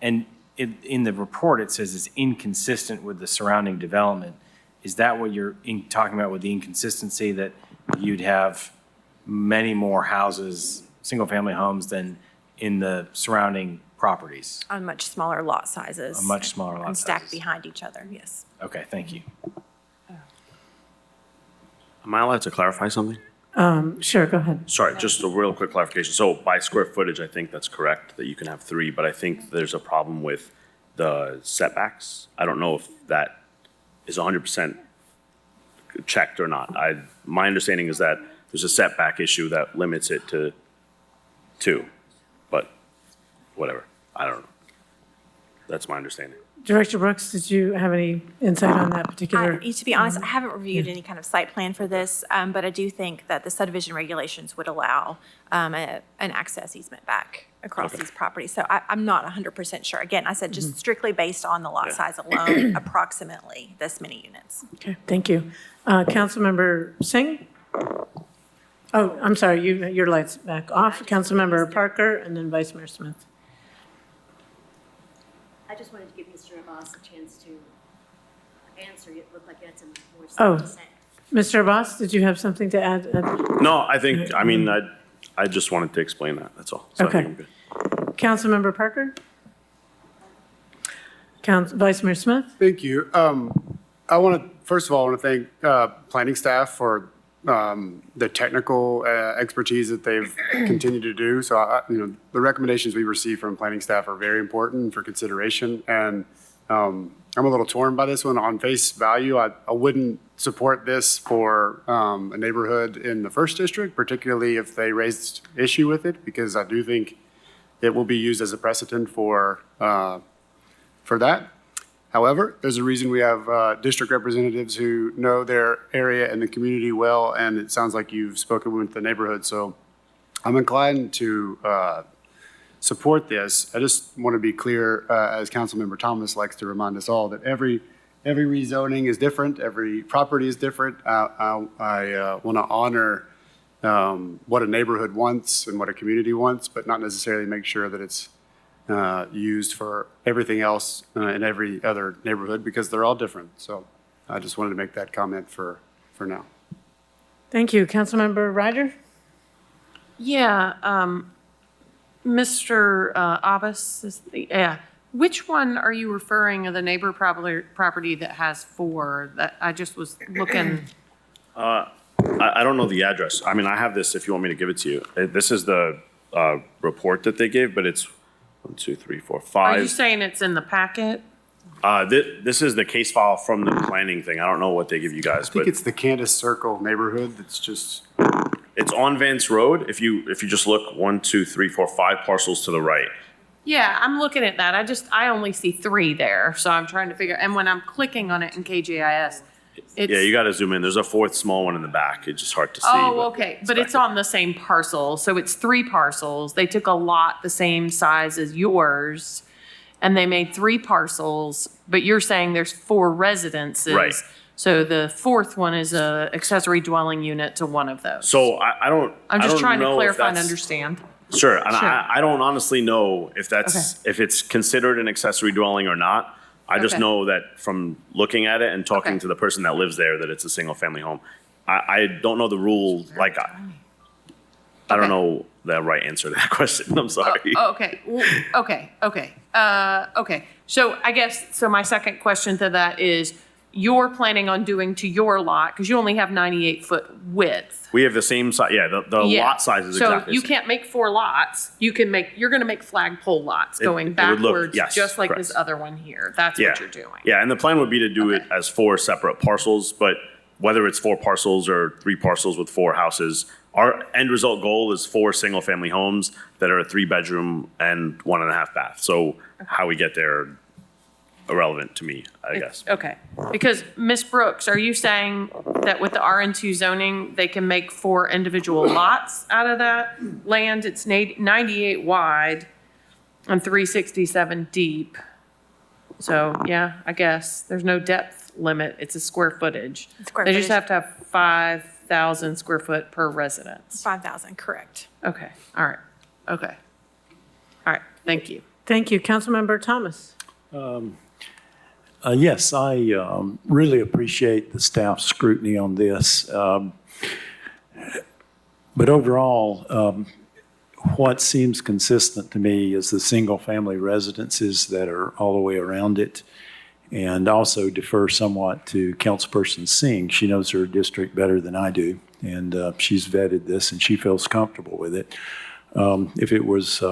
And in the report, it says it's inconsistent with the surrounding development. Is that what you're talking about with the inconsistency, that you'd have many more houses, single-family homes, than in the surrounding properties? On much smaller lot sizes. On much smaller lot And stacked sizes. behind each other, yes. Okay, thank you. Am I allowed to clarify something? Sure, go ahead. Sorry, just a real quick clarification. So by square footage, I think that's correct, that you can have 3, but I think there's a problem with the setbacks. I don't know if that is 100% checked or not. My understanding is that there's a setback issue that limits it to 2, but whatever, I don't know. That's my understanding. Director Brooks, did you have any insight on that particular? To be honest, I haven't reviewed any kind of site plan for this, but I do think that the subdivision regulations would allow an access easement back across these properties. So I'm not 100% sure. Again, I said just strictly based on the lot size alone, approximately this many units. Okay, thank you. Councilmember Singh? Oh, I'm sorry, your light's back off. Councilmember Parker, and then Vice Mayor Smith. I just wanted to give Mr. Abbas a chance to answer. It looked like you had some more Oh. stuff to say. Mr. Abbas, did you have something to add? No, I just wanted to explain that, that's all. So I think I'm Okay. good. Councilmember Parker? Vice Mayor Smith? Thank you. First of all, I want to thank planning staff for the technical expertise that they've continued to do. So, the recommendations we receive from planning staff are very important for consideration. And I'm a little torn by this one. On face value, I wouldn't support this for a neighborhood in the first district, particularly if they raised issue with it, because I do think it will be used as a precedent for that. However, there's a reason we have district representatives who know their area and the community well, and it sounds like you've spoken with the neighborhood, so I'm inclined to support this. I just want to be clear, as Councilmember Thomas likes to remind us all, that every rezoning is different, every property is different. I want to honor what a neighborhood wants and what a community wants, but not necessarily make sure that it's used for everything else in every other neighborhood, because they're all different. So I just wanted to make that comment for now. Thank you. Councilmember Ryder? Yeah, Mr. Abbas, which one are you referring of the neighbor property that has 4? That I just was looking. I don't know the address. I mean, I have this if you want me to give it to you. This is the report that they gave, but it's 1, 2, 3, 4, Are you 5. saying it's in the packet? This is the case file from the planning thing. I don't know what they give you guys, I think but it's the Candace Circle neighborhood that's just, it's on Vance Road. If you just look 1, 2, 3, 4, 5 parcels to the right. Yeah, I'm looking at that. I only see 3 there, so I'm trying to figure, and when I'm clicking on it in KGIS, it's. Yeah, you got to zoom in. There's a 4th small one in the back. It's just hard to see. Oh, but okay, but back it's there. on the same parcel, so it's 3 parcels. They took a lot the same size as yours, and they made 3 parcels, but you're saying there's 4 residences. Right. So the 4th one is a accessory dwelling unit to one of those. So I don't. I'm I just don't trying to know if clarify and that's- understand. Sure, and Sure. I don't honestly know if if it's considered an accessory dwelling or not. I just Okay. know that from looking at it and talking Okay. to the person that lives there, that it's a single family home. I don't know the rule, like, I don't Okay. know the right answer to that question. I'm sorry. Okay, okay. So I guess, so my second question to that is, you're planning on doing to your lot, because you only have 98-foot width. We have the same size, yeah, the Yeah. lot size is So exactly you the same. can't make 4 lots. You're going to make flagpole lots going it would look- backwards, yes, just like this correct. other one here. That's Yeah. what you're doing. Yeah, and the plan would be to do it Okay. as 4 separate parcels, but whether it's 4 parcels or 3 parcels with 4 houses, our end result goal is 4 single-family homes that are a 3-bedroom and 1.5 bath. So how we get there, irrelevant to me, I guess. Okay, because Ms. Brooks, are you saying that with the RN2 zoning, they can make 4 individual lots out of that land? It's 98 wide and 367 deep. So, yeah, I guess, there's no depth limit, it's a square footage. Square They just footage. have to have 5,000 square foot per residence. 5,000, correct. Okay, all right, okay. All right, thank you. Thank you. Councilmember Thomas. Yes, I really appreciate the staff's scrutiny on this. But overall, what seems consistent to me is the single-family residences that are all the way around it, and also defer somewhat to Councilperson Singh. She knows her district better than I do, and she's vetted this, and she feels comfortable with it. If it was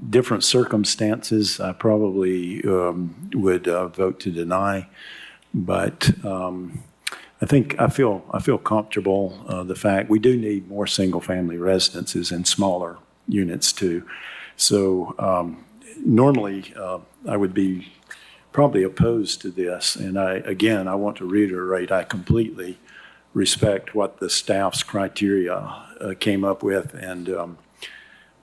different circumstances, I probably would vote to deny. But I feel comfortable the fact we do need more single-family residences and smaller units too. So normally I would be probably opposed to this. And I want to reiterate, I completely respect what the staff's criteria came up with, and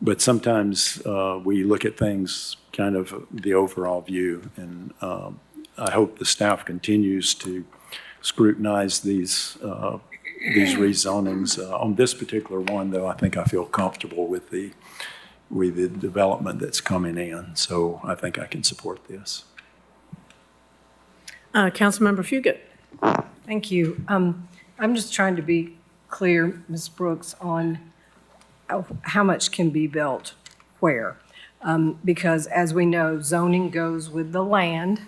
but sometimes we look at things kind of the overall view, and I hope the staff continues to scrutinize these rezonings. On this particular one, though, I think I feel comfortable with the development that's coming in, so I think I can support this. Councilmember Fugit. Thank you. I'm just trying to be clear, Ms. Brooks, on how much can be built where. Because as we know, zoning goes with the land,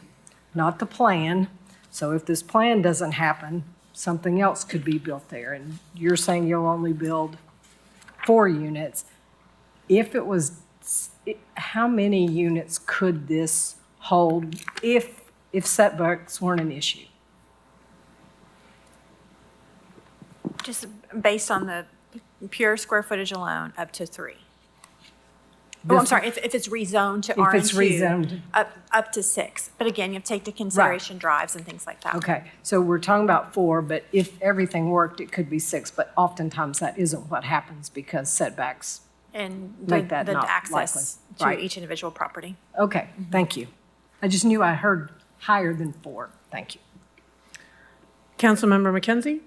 not the plan. So if this plan doesn't happen, something else could be built there. And you're saying you'll only build 4 units. If it was, how many units could this hold if setbacks weren't an issue? Just based on the pure square footage alone, up to 3. Oh, I'm sorry, if it's rezoned to RN2. If it's rezoned. Up to 6. But again, you have to take into consideration drives and things like that. Okay, so we're talking about 4, but if everything worked, it could be 6. But oftentimes that isn't what happens because setbacks. And Make that the not access to likely. Right. each individual property. Okay, thank you. I just knew I heard higher than 4. Thank you. Councilmember McKenzie.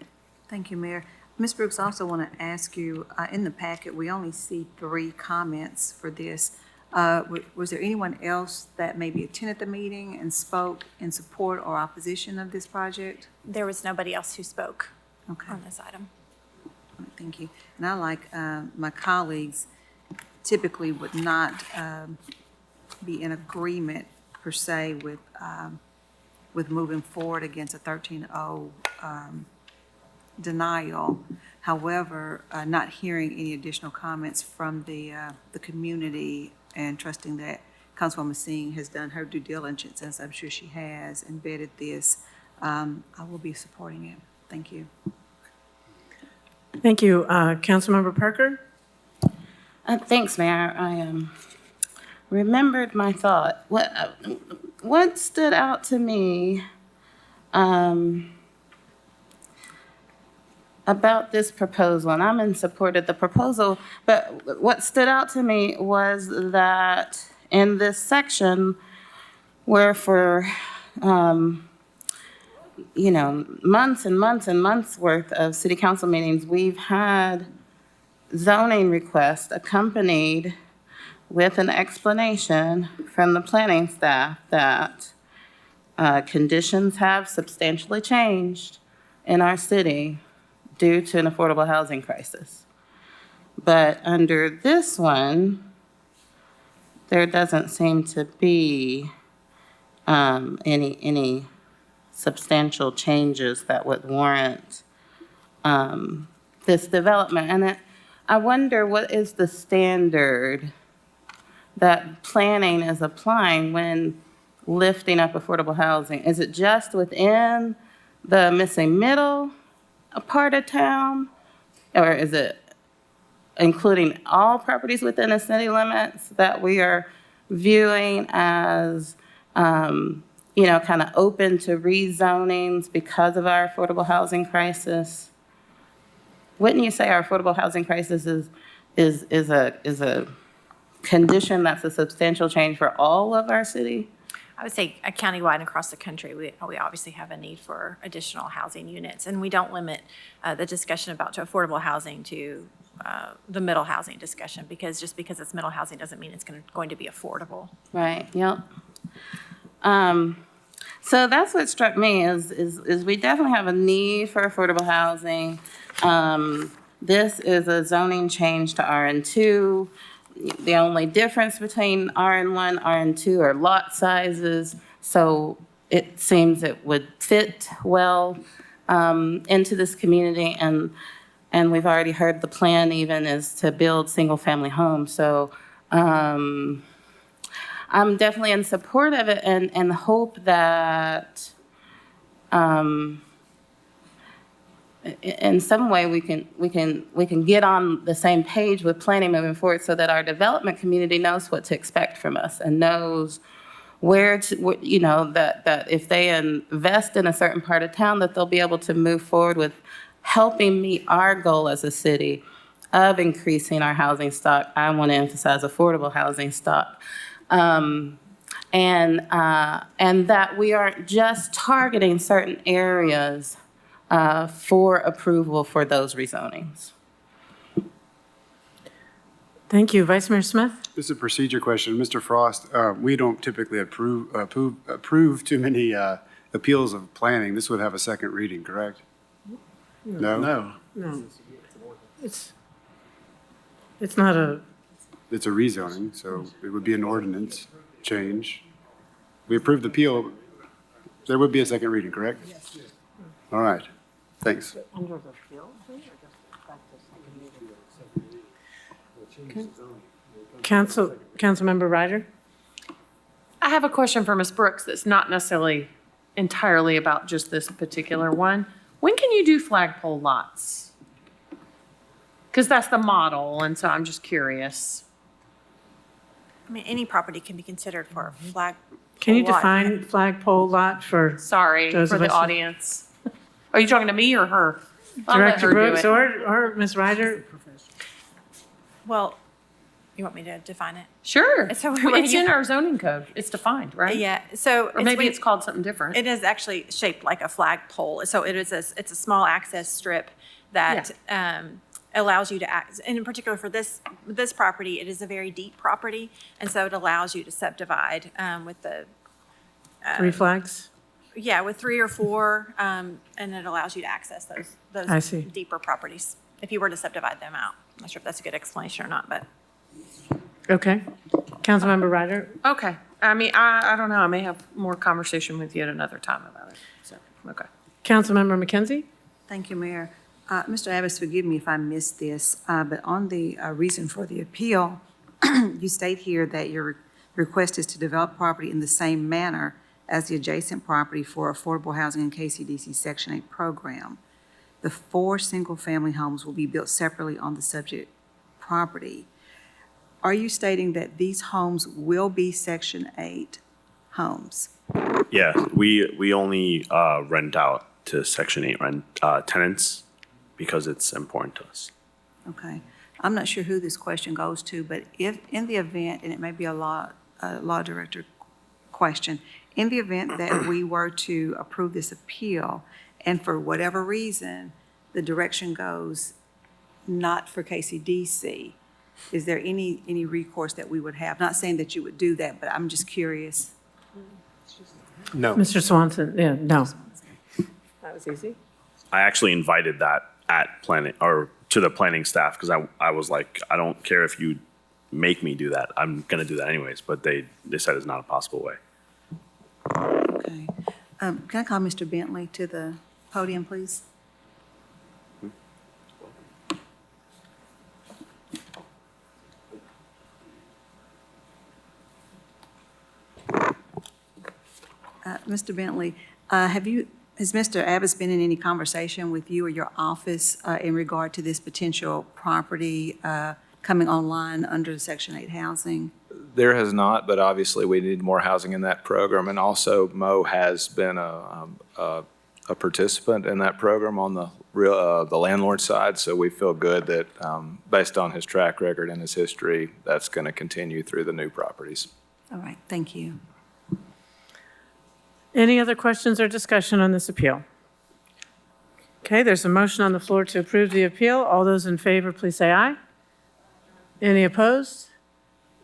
Thank you, Mayor. Ms. Brooks, I also want to ask you, in the packet, we only see 3 comments for this. Was there anyone else that maybe attended the meeting and spoke in support or opposition of this project? There was nobody else who spoke Okay, on this item. thank you. And I, like my colleagues, typically would not be in agreement per se with moving forward against a 13-0 denial. However, not hearing any additional comments from the community and trusting that Councilwoman Singh has done her due diligence, as I'm sure she has, and vetted this, I will be supporting it. Thank you. Thank you. Councilmember Parker? Thanks, Mayor. I remembered my thought. What stood out to me about this proposal, and I'm in support of the proposal, but what stood out to me was that in this section, where for months and months and months worth of city council meetings, we've had zoning requests accompanied with an explanation from the planning staff that conditions have substantially changed in our city due to an affordable housing crisis. But under this one, there doesn't seem to be any substantial changes that would warrant this development. And I wonder, what is the standard that planning is applying when lifting up affordable housing? Is it just within the missing middle part of town? Or is it including all properties within the city limits that we are viewing as, kind of open to rezonings because of our affordable housing crisis? Wouldn't you say our affordable housing crisis is a condition that's a substantial change for all of our city? I would say countywide and across the country, we obviously have a need for additional housing units, and we don't limit the discussion about to affordable housing to the middle housing discussion, because just because it's middle housing doesn't mean it's going to be affordable. Right, yep. So that's what struck me is we definitely have a need for affordable housing. This is a zoning change to RN2. The only difference between RN1, RN2 are lot sizes, so it seems it would fit well into this community, and we've already heard the plan even is to build single-family homes. So I'm definitely in support of it and hope that in some way we can get on the same page with planning moving forward, so that our development community knows what to expect from us and knows where to, that if they invest in a certain part of town, that they'll be able to move forward with helping meet our goal as a city of increasing our housing stock. I want to emphasize affordable housing stock. And that we aren't just targeting certain areas for approval for those rezonings. Thank you. Vice Mayor Smith? This is a procedure question. Mr. Frost, we don't typically approve too many appeals of planning. This would have a second reading, correct? No? No. It's not a, It's a rezoning, so it would be an ordinance change. We approved the appeal. There would be a second reading, correct? Yes. All right. Thanks. Councilmember Ryder? I have a question for Ms. Brooks that's not necessarily entirely about just this particular one. When can you do flagpole lots? Because that's the model, and so I'm just curious. I mean, any property can be considered for a flag. Can you lot. define flagpole lot for Sorry those for of the us- audience. Are you talking to me or her? I'll let Director her do Brooks it. or Ms. Ryder? Well, you want me to define it? Sure. So It's in our zoning code. It's defined, right? Yeah, so. Or maybe when- it's called something different. It is actually shaped like a flagpole. So it's a small access strip that allows you to act, and in particular for this property, it is a very deep property, and so it allows you to subdivide with the. 3 flags? Yeah, with 3 or 4, and it allows you to access I those see. deeper properties, if you were to subdivide them out. I'm not sure if that's a good explanation or not, but. Okay. Councilmember Ryder? Okay. I mean, I don't know. I may have more conversation with you at another time about it. So, okay. Councilmember McKenzie? Thank you, Mayor. Mr. Abbas, forgive me if I missed this, but on the reason for the appeal, you state here that your request is to develop property in the same manner as the adjacent property for affordable housing in KCDC Section 8 program. The 4 single-family homes will be built separately on the subject property. Are you stating that these homes will be Section 8 homes? Yeah, we only rent out to Section 8 tenants because it's important to us. Okay. I'm not sure who this question goes to, but if, in the event, and it may be a law director question, in the event that we were to approve this appeal, and for whatever reason, the direction goes not for KCDC, is there any recourse that we would have? Not saying that you would do that, but I'm just curious. No. Mr. Swanson, yeah, no. That was easy. I actually invited that at planning or to the planning staff because I was like, I don't care if you make me do that. I'm going to do that anyways. But they said it's not a possible way. Okay. Can I call Mr. Bentley to the podium, please? Mr. Bentley, has Mr. Abbas been in any conversation with you or your office in regard to this potential property coming online under Section 8 housing? There has not, but obviously we need more housing in that program. And also Mo has been a participant in that program on the landlord side. So we feel good that based on his track record and his history, that's going to continue through the new properties. All right, thank you. Any other questions or discussion on this appeal? Okay, there's a motion on the floor to approve the appeal. All those in favor, please say aye. Any opposed?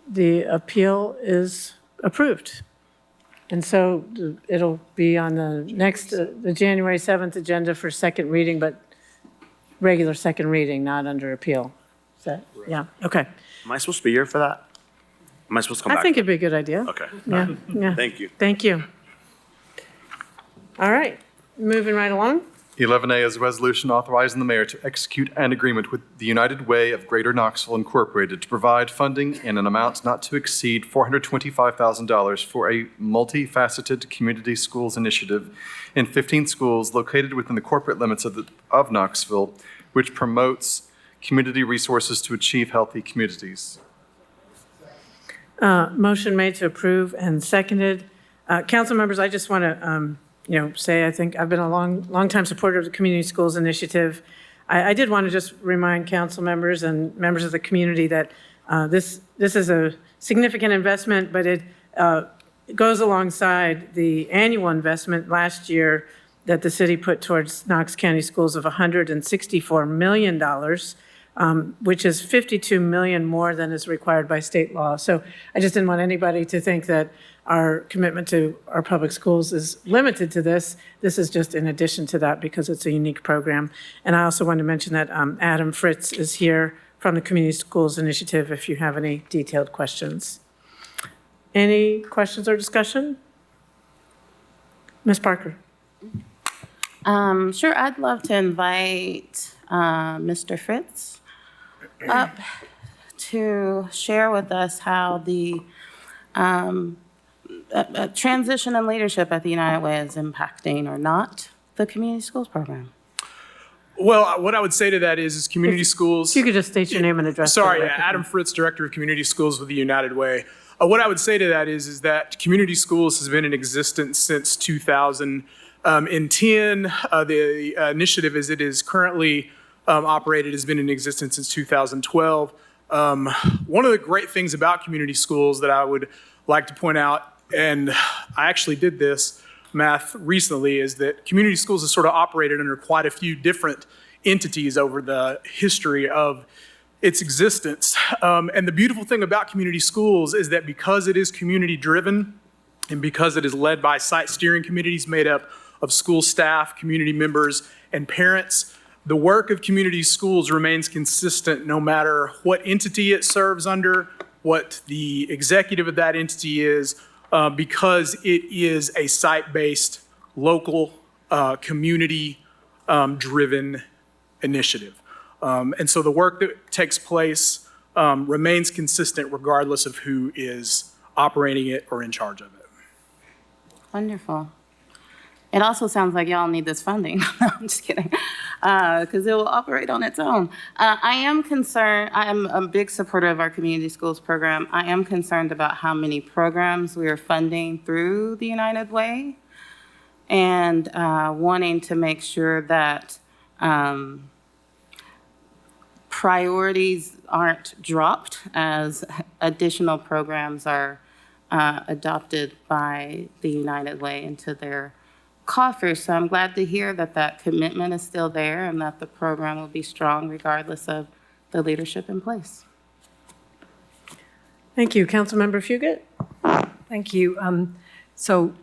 The appeal is approved. And so it'll be on the next, the January 7th agenda for second reading, but regular second reading, not under appeal. Is that, yeah, okay. Am I supposed to be here for that? Am I supposed to come back? I think it'd be a good idea. Okay. Yeah, yeah. Thank you. Thank you. All right, moving right along. 11A is a resolution authorizing the mayor to execute an agreement with the United Way of Greater Knoxville Incorporated to provide funding in an amount not to exceed $425,000 for a multifaceted community schools initiative in 15 schools located within the corporate limits of Knoxville, which promotes community resources to achieve healthy communities. Motion made to approve and seconded. Council members, I just want to say I think I've been a long time supporter of the Community Schools Initiative. I did want to just remind council members and members of the community that this is a significant investment, but it goes alongside the annual investment last year that the city put towards Knox County Schools of $164 million, which is $52 million more than is required by state law. So I just didn't want anybody to think that our commitment to our public schools is limited to this. This is just in addition to that because it's a unique program. And I also want to mention that Adam Fritz is here from the Community Schools Initiative if you have any detailed questions. Any questions or discussion? Ms. Parker. Sure, I'd love to invite Mr. Fritz up to share with us how the transition in leadership at the United Way is impacting or not the community schools program. Well, what I would say to that is community schools. If you could just state your name and address. Sorry, Adam Fritz, Director of Community Schools with the United Way. What I would say to that is that community schools has been in existence since 2010. The initiative as it is currently operated has been in existence since 2012. One of the great things about community schools that I would like to point out, and I actually did this math recently, is that community schools have sort of operated under quite a few different entities over the history of its existence. And the beautiful thing about community schools is that because it is community driven and because it is led by site steering committees made up of school staff, community members, and parents, the work of community schools remains consistent no matter what entity it serves under, what the executive of that entity is, because it is a site-based, local, community-driven initiative. And so the work that takes place remains consistent regardless of who is operating it or in charge of it. Wonderful. It also sounds like y'all need this funding. No, I'm just kidding. Because it will operate on its own. I am concerned, I am a big supporter of our community schools program. I am concerned about how many programs we are funding through the United Way and wanting to make sure that priorities aren't dropped as additional programs are adopted by the United Way into their coffers. So I'm glad to hear that that commitment is still there and that the program will be strong regardless of the leadership in place. Thank you. Councilmember Fugit? Thank you. So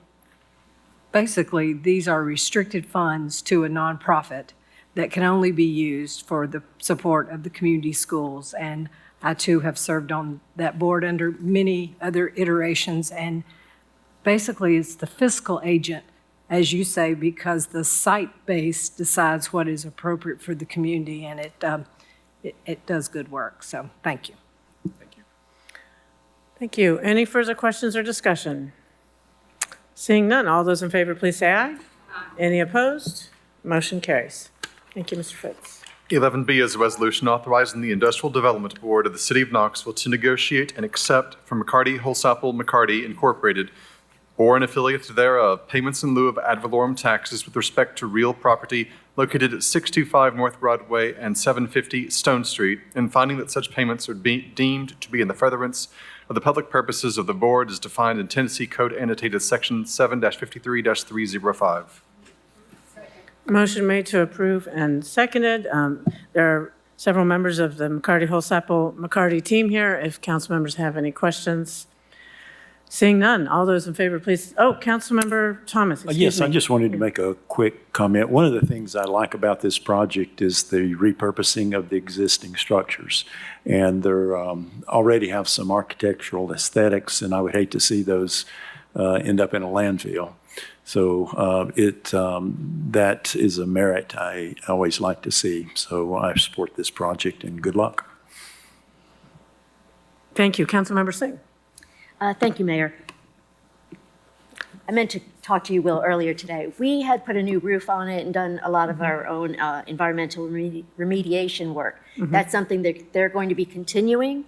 basically, these are restricted funds to a nonprofit that can only be used for the support of the community schools. And I too have served on that board under many other iterations. And basically, it's the fiscal agent, as you say, because the site base decides what is appropriate for the community, and it does good work. So thank you. Thank you. Thank you. Any further questions or discussion? Seeing none, all those in favor, please say aye. Any opposed? Motion carries. Thank you, Mr. Fitz. 11B is a resolution authorizing the Industrial Development Board of the City of Knoxville to negotiate and accept from McCarty Holsapple McCarty Incorporated or an affiliate thereof payments in lieu of ad valorem taxes with respect to real property located at 625 North Broadway and 750 Stone Street, and finding that such payments are deemed to be in the furtherance of the public purposes of the board as defined in Tennessee Code Annotated Section 7-53-305. Motion made to approve and seconded. There are several members of the McCarty Holsapple McCarty team here. If council members have any questions, seeing none, all those in favor, please. Oh, Councilmember Thomas, excuse Yes, me. I just wanted to make a quick comment. One of the things I like about this project is the repurposing of the existing structures. And they're already have some architectural aesthetics, and I would hate to see those end up in a landfill. So that is a merit I always like to see. So I support this project, and good luck. Thank you. Councilmember Singh. Thank you, Mayor. I meant to talk to you, Will, earlier today. We had put a new roof on it and done a lot of our own environmental remediation work. That's something that they're going to be continuing?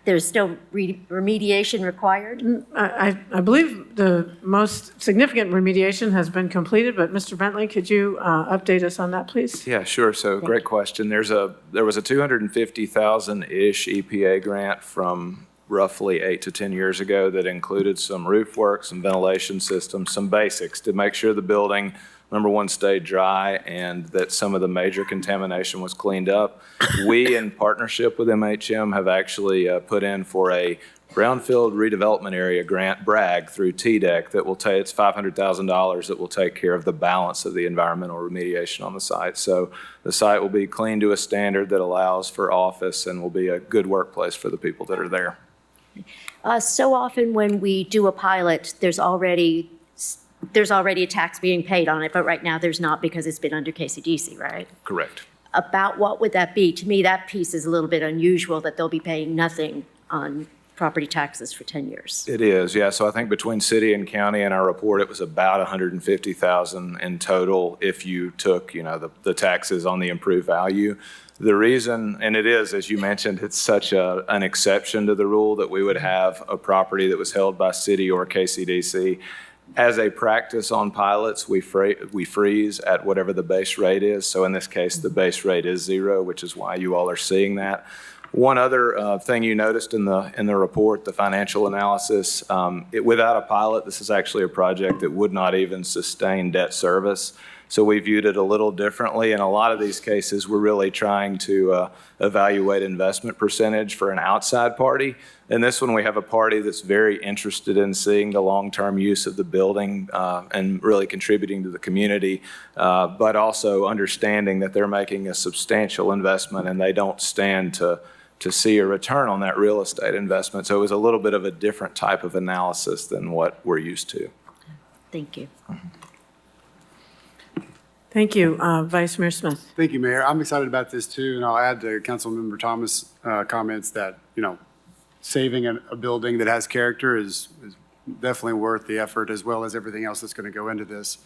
There's still remediation required? I believe the most significant remediation has been completed, but Mr. Bentley, could you update us on that, please? Yeah, sure. So great question. There was a $250,000-ish EPA grant from roughly 8 to 10 years ago that included some roof work, some ventilation systems, some basics to make sure the building, number one, stayed dry and that some of the major contamination was cleaned up. We, in partnership with MHM, have actually put in for a brownfield redevelopment area grant, BRAG, through TDEC that will take, it's $500,000 that will take care of the balance of the environmental remediation on the site. So the site will be cleaned to a standard that allows for office and will be a good workplace for the people that are there. So often when we do a pilot, there's already a tax being paid on it, but right now there's not because it's been under KCDC, right? Correct. About what would that be? To me, that piece is a little bit unusual that they'll be paying nothing on property taxes for 10 years. It is, yeah. So I think between city and county in our report, it was about $150,000 in total if you took, the taxes on the improved value. The reason, and it is, as you mentioned, it's such an exception to the rule that we would have a property that was held by city or KCDC. As a practice on pilots, we freeze at whatever the base rate is. So in this case, the base rate is 0, which is why you all are seeing that. One other thing you noticed in the report, the financial analysis, without a pilot, this is actually a project that would not even sustain debt service. So we viewed it a little differently. In a lot of these cases, we're really trying to evaluate investment percentage for an outside party. In this one, we have a party that's very interested in seeing the long-term use of the building and really contributing to the community, but also understanding that they're making a substantial investment and they don't stand to see a return on that real estate investment. So it was a little bit of a different type of analysis than what we're used to. Thank you. Thank you. Vice Mayor Smith. Thank you, Mayor. I'm excited about this too, and I'll add to Councilmember Thomas' comments that, saving a building that has character is definitely worth the effort, as well as everything else that's going to go into this.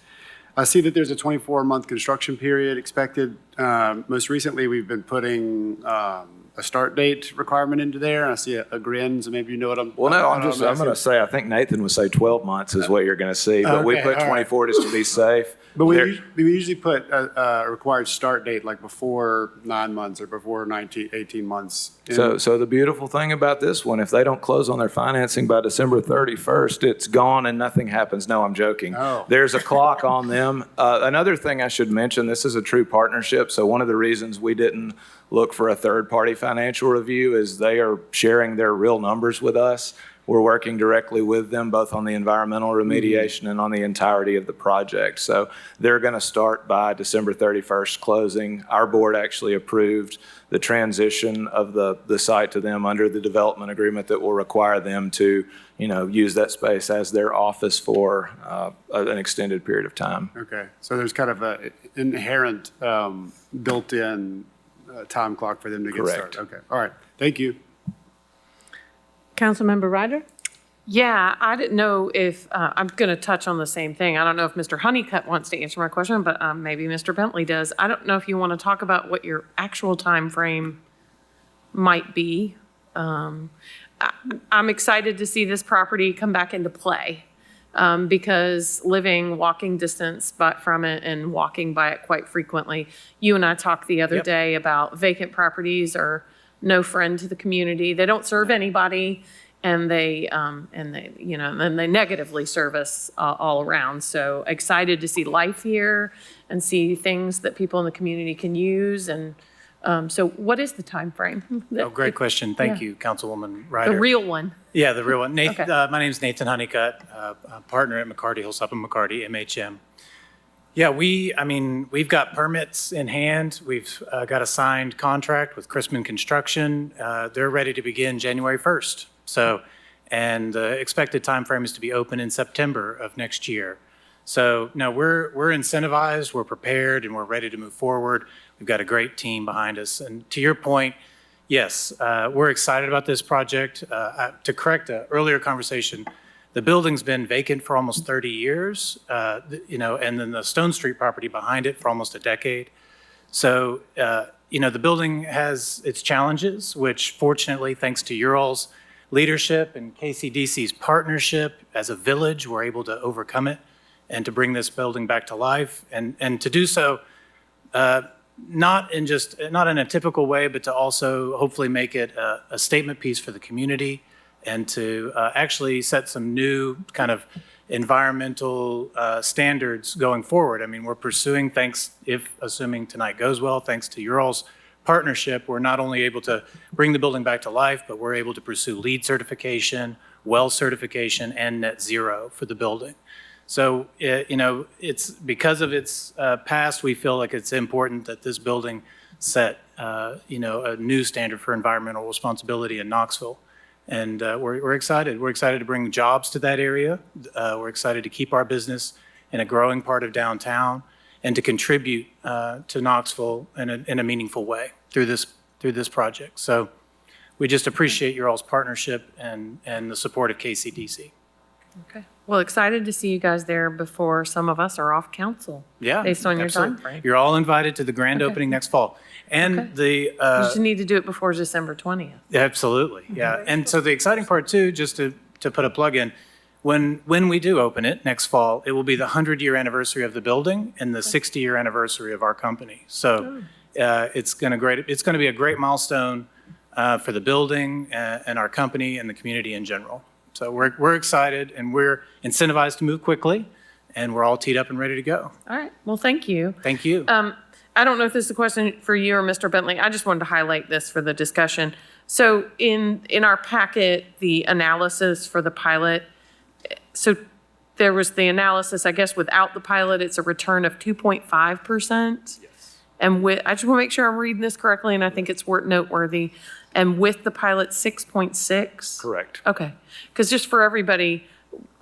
I see that there's a 24-month construction period expected. Most recently, we've been putting a start date requirement into there, and I see a grin, so maybe you know what I'm. Well, no, I'm asking. going to say, I think Nathan would say 12 months is what you're going to see, but we Okay, put all right. 24 just to be safe. But we There- usually put a required start date like before 9 months or before 18 months. So the beautiful thing about this one, if they don't close on their financing by December 31st, it's gone and nothing happens. No, I'm joking. Oh. There's a clock on them. Another thing I should mention, this is a true partnership. So one of the reasons we didn't look for a third-party financial review is they are sharing their real numbers with us. We're working directly with them, both on the environmental remediation and on the entirety of the project. So they're going to start by December 31st closing. Our board actually approved the transition of the site to them under the development agreement that will require them to, use that space as their office for an extended period of time. Okay, so there's kind of a inherent built-in time clock for them to get Correct. started. Okay, all right, thank you. Councilmember Ryder? Yeah, I didn't know if, I'm going to touch on the same thing. I don't know if Mr. Honeycutt wants to answer my question, but maybe Mr. Bentley does. I don't know if you want to talk about what your actual time frame might be. I'm excited to see this property come back into play because walking distance from it and walking by it quite frequently. You and I talked the other day about vacant properties are no friend to the community. They don't serve anybody, and they negatively serve us all around. So excited to see life here and see things that people in the community can use. And so what is the time frame? Oh, great question. Thank you, Councilwoman Ryder. The real one. Yeah, the real one. Nathan, Okay. my name's Nathan Honeycutt, a partner at McCarty, Hillsop and McCarty, MHM. Yeah, we've got permits in hand. We've got a signed contract with Chrisman Construction. They're ready to begin January 1st. So, and the expected timeframe is to be open in September of next year. So, no, we're incentivized, we're prepared, and we're ready to move forward. We've got a great team behind us. And to your point, yes, we're excited about this project. To correct an earlier conversation, the building's been vacant for almost 30 years, and then the Stone Street property behind it for almost a decade. So, the building has its challenges, which fortunately, thanks to your all's leadership and KCDC's partnership as a village, we're able to overcome it and to bring this building back to life, and to do so not in a typical way, but to also hopefully make it a statement piece for the community, and to actually set some new kind of environmental standards going forward. I mean, we're pursuing, assuming tonight goes well, thanks to your all's partnership, we're not only able to bring the building back to life, but we're able to pursue LEED certification, well certification, and net zero for the building. So, it's because of its past, we feel like it's important that this building set, a new standard for environmental responsibility in Knoxville. And we're excited. We're excited to bring jobs to that area. We're excited to keep our business in a growing part of downtown and to contribute to Knoxville in a meaningful way through this project. So we just appreciate your all's partnership and the support of KCDC. Okay. Well, excited to see you guys there before some of us are off council. Yeah. Based on your absolutely. time frame. You're all invited to the grand Okay. opening next fall. And You just need to do it before December 20th. Absolutely, yeah. And so the exciting part too, just to put a plug in, when we do open it next fall, it will be the 100-year anniversary of the building and the 60-year anniversary of our company. So it's going to be a great milestone for the building and our company and the community in general. So we're excited and we're incentivized to move quickly, and we're all teed up and ready to go. All right. Well, thank you. Thank you. I don't know if this is a question for you or Mr. Bentley. I just wanted to highlight this for the discussion. So in our packet, the analysis for the pilot, so there was the analysis, I guess, without the pilot, it's a return of 2.5%. Yes. And I just want to make sure I'm reading this correctly, and I think it's noteworthy. And with the pilot, 6.6? Correct. Okay. Because just for everybody,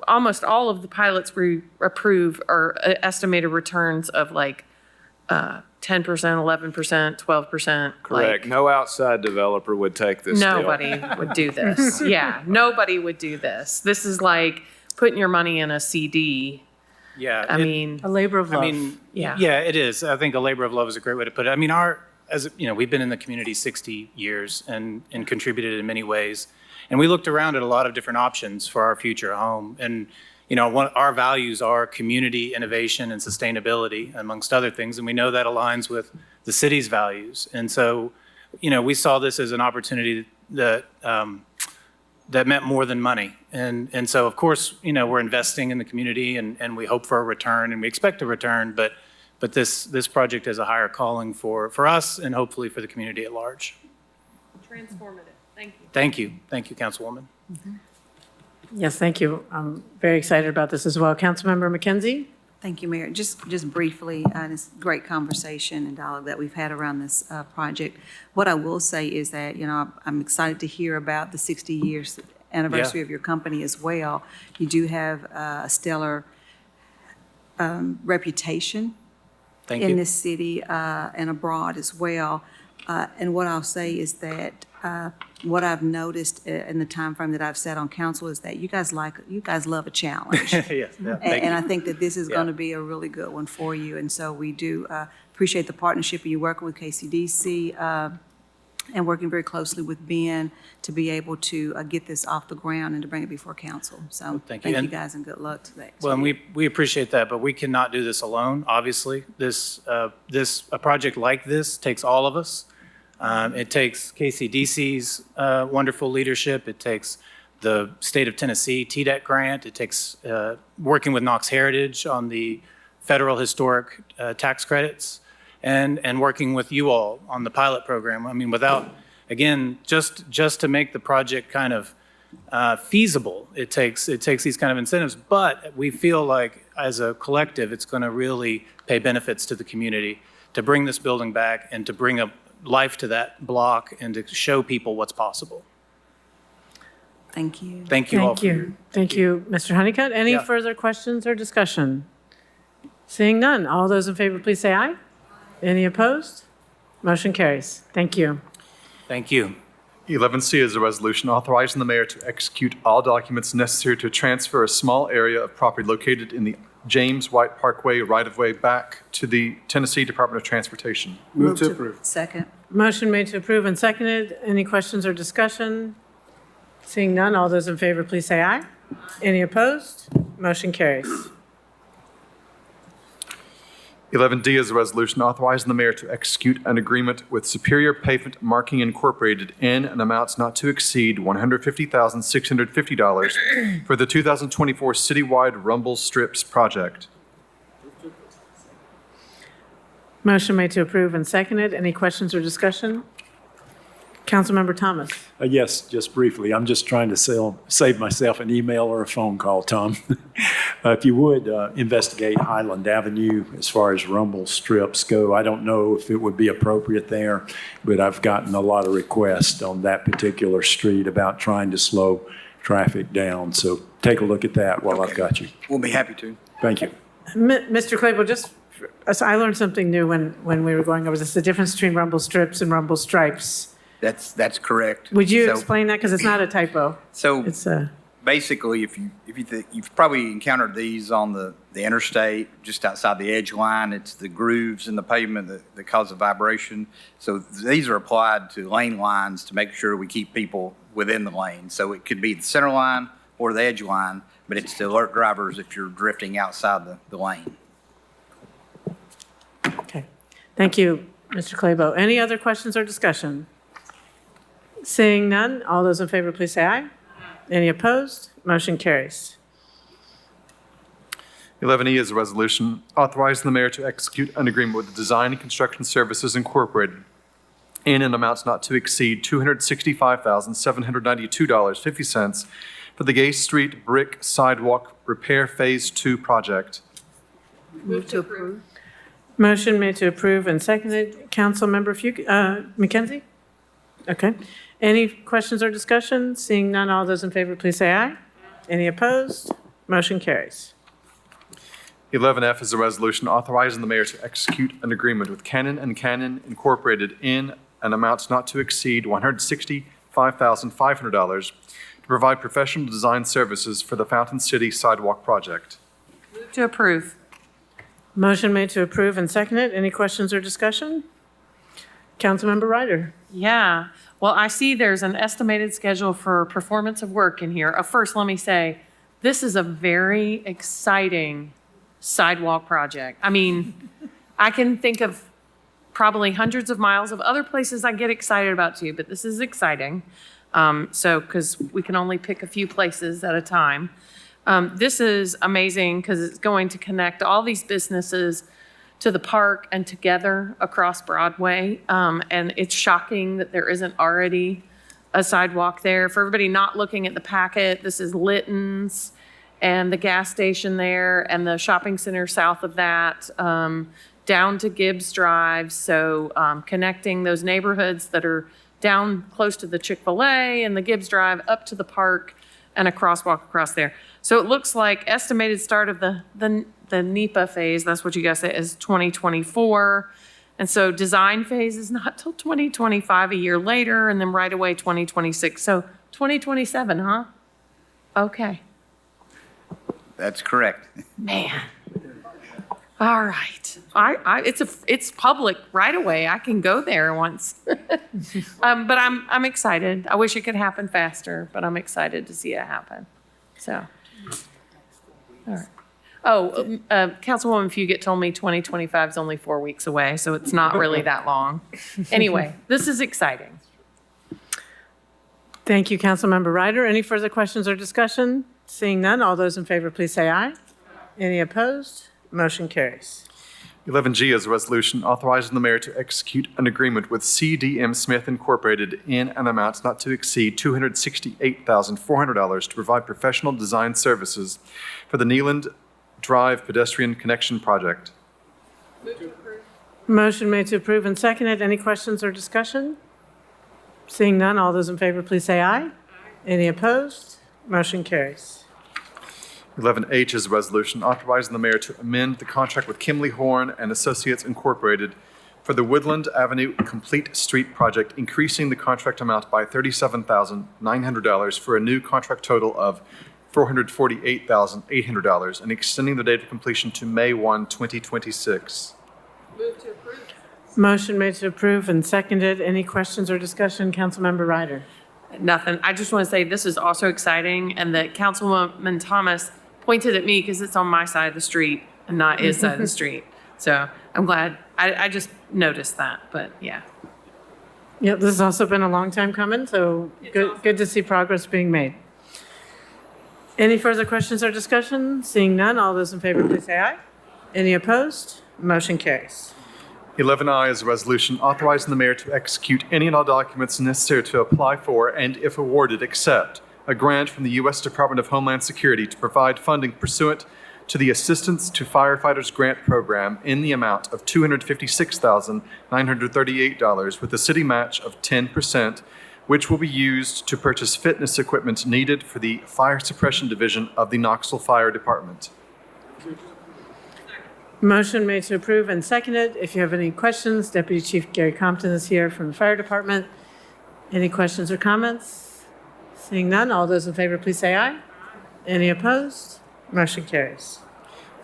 almost all of the pilots we approve are estimated returns of like 10%, 11%, 12%. Correct. like, No outside developer would take this deal. Nobody would do this. Yeah, nobody would do this. This is like putting your money in a CD. Yeah. I mean, A labor of love. I mean, Yeah. yeah, it is. I think a labor of love is a great way to put it. I mean, we've been in the community 60 years and contributed in many ways. And we looked around at a lot of different options for our future home. And, our values are community, innovation, and sustainability, amongst other things. And we know that aligns with the city's values. And so, we saw this as an opportunity that meant more than money. And so, of course, we're investing in the community and we hope for a return and we expect a return, but this project has a higher calling for us and hopefully for the community at large. Transformative. Thank you. Thank you. Thank you, Councilwoman. Yes, thank you. I'm very excited about this as well. Councilmember McKenzie? Thank you, Mayor. Just briefly, this great conversation and dialogue that we've had around this project. What I will say is that, I'm excited to hear about the 60 years anniversary of your company as well. You do have a stellar reputation Thank in you. this city and abroad as well. And what I'll say is that what I've noticed in the time frame that I've sat on council is that you guys love a challenge. Yes, yeah, thank And you. I think that this is Yeah. going to be a really good one for you. And so we do appreciate the partnership of you working with KCDC and working very closely with Ben to be able to get this off the ground and to bring it before council. So Thank you. thank you And- guys and good luck to that. Well, and we appreciate that, but we cannot do this alone, obviously. A project like this takes all of us. It takes KCDC's wonderful leadership. It takes the state of Tennessee TDEC grant. It takes working with Knox Heritage on the federal historic tax credits and working with you all on the pilot program. I mean, just to make the project kind of feasible, it takes these kind of incentives. But we feel like as a collective, it's going to really pay benefits to the community to bring this building back and to bring a life to that block and to show people what's possible. Thank you. Thank you all. Thank you. Thank you, Mr. Honeycutt. Any Yeah. further questions or discussion? Seeing none, all those in favor, please say aye. Any opposed? Motion carries. Thank you. Thank you. 11C is a resolution authorizing the mayor to execute all documents necessary to transfer a small area of property located in the James White Parkway right-of-way back to the Tennessee Department of Transportation. Move to approve. Second. Motion made to approve and seconded. Any questions or discussion? Seeing none, all those in favor, please say aye. Any opposed? Motion carries. 11D is a resolution authorizing the mayor to execute an agreement with Superior Pavement Marking Incorporated in an amount not to exceed $150,650 for the 2024 citywide rumble strips project. Motion made to approve and seconded. Any questions or discussion? Councilmember Thomas. Yes, just briefly. I'm just trying to save myself an email or a phone call, Tom. If you would investigate Highland Avenue as far as rumble strips go. I don't know if it would be appropriate there, but I've gotten a lot of requests on that particular street about trying to slow traffic down. So take a look at that while I've got you. We'll be happy to. Thank you. Mr. Claypool, so I learned something new when we were going over this, the difference between rumble strips and rumble stripes. That's correct. Would you So- explain that? Because it's not a typo. So It's basically, you've probably encountered these on the interstate, just outside the edge line. It's the grooves in the pavement that cause the vibration. So these are applied to lane lines to make sure we keep people within the lane. So it could be the center line or the edge line, but it's to alert drivers if you're drifting outside the lane. okay. Thank you, Mr. Claypool. Any other questions or discussion? Seeing none, all those in favor, please say aye. Any opposed? Motion carries. 11E is a resolution authorizing the mayor to execute an agreement with Design and Construction Services Incorporated in an amount not to exceed $265,792.50 for the Gay Street Brick Sidewalk Repair Phase 2 project. Move to approve. Motion made to approve and seconded. Councilmember McKenzie? Okay. Any questions or discussion? Seeing none, all those in favor, please say aye. Any opposed? Motion carries. 11F is a resolution authorizing the mayor to execute an agreement with Cannon and Cannon Incorporated in an amount not to exceed $165,500 to provide professional design services for the Fountain City Sidewalk Project. Move to approve. Motion made to approve and seconded. Any questions or discussion? Councilmember Ryder. Yeah, well, I see there's an estimated schedule for performance of work in here. First, let me say, this is a very exciting sidewalk project. I mean, I can think of probably hundreds of miles of other places I get excited about too, but this is exciting. Because we can only pick a few places at a time. This is amazing because it's going to connect all these businesses to the park and together across Broadway. And it's shocking that there isn't already a sidewalk there. For everybody not looking at the packet, this is Litton's and the gas station there and the shopping center south of that, down to Gibbs Drive. So connecting those neighborhoods that are down close to the Chick-fil-A and the Gibbs Drive up to the park and a crosswalk across there. So it looks like estimated start of the NEPA phase, that's what you guys say, is 2024. And so design phase is not till 2025, a year later, and then right away 2026. So 2027, huh? Okay. That's correct. Man. All right. It's public right away. I can go there once. But I'm excited. I wish it could happen faster, but I'm excited to see it happen. So, all right. Oh, Councilwoman Fugit told me 2025 is only 4 weeks away, so it's not really that long. Anyway, this is exciting. Thank you, Councilmember Ryder. Any further questions or discussion? Seeing none, all those in favor, please say aye. Any opposed? Motion carries. 11G is a resolution authorizing the mayor to execute an agreement with CDM Smith Incorporated in an amount not to exceed $268,400 to provide professional design services for the Neeland Drive pedestrian connection project. Motion made to approve and seconded. Any questions or discussion? Seeing none, all those in favor, please say aye. Any opposed? Motion carries. 11H is a resolution authorizing the mayor to amend the contract with Kimley Horn and Associates Incorporated for the Woodland Avenue Complete Street Project, increasing the contract amount by $37,900 for a new contract total of $448,800 and extending the date of completion to May 1, 2026. Move to approve. Motion made to approve and seconded. Any questions or discussion? Councilmember Ryder. Nothing. I just want to say this is also exciting and that Councilwoman Thomas pointed at me because it's on my side of the street and not his side of the street. So I'm glad. I just noticed that, but yeah. Yeah, this has also been a long time coming, so good to see progress being made. Any further questions or discussion? Seeing none, all those in favor, please say aye. Any opposed? Motion carries. 11I is a resolution authorizing the mayor to execute any and all documents necessary to apply for and, if awarded, accept a grant from the U.S. Department of Homeland Security to provide funding pursuant to the Assistance to Firefighters Grant Program in the amount of $256,938 with a city match of 10%, which will be used to purchase fitness equipment needed for the Fire Suppression Division of the Knoxville Fire Department. Motion made to approve and seconded. If you have any questions, Deputy Chief Gary Compton is here from the Fire Department. Any questions or comments? Seeing none, all those in favor, please say aye. Any opposed? Motion carries.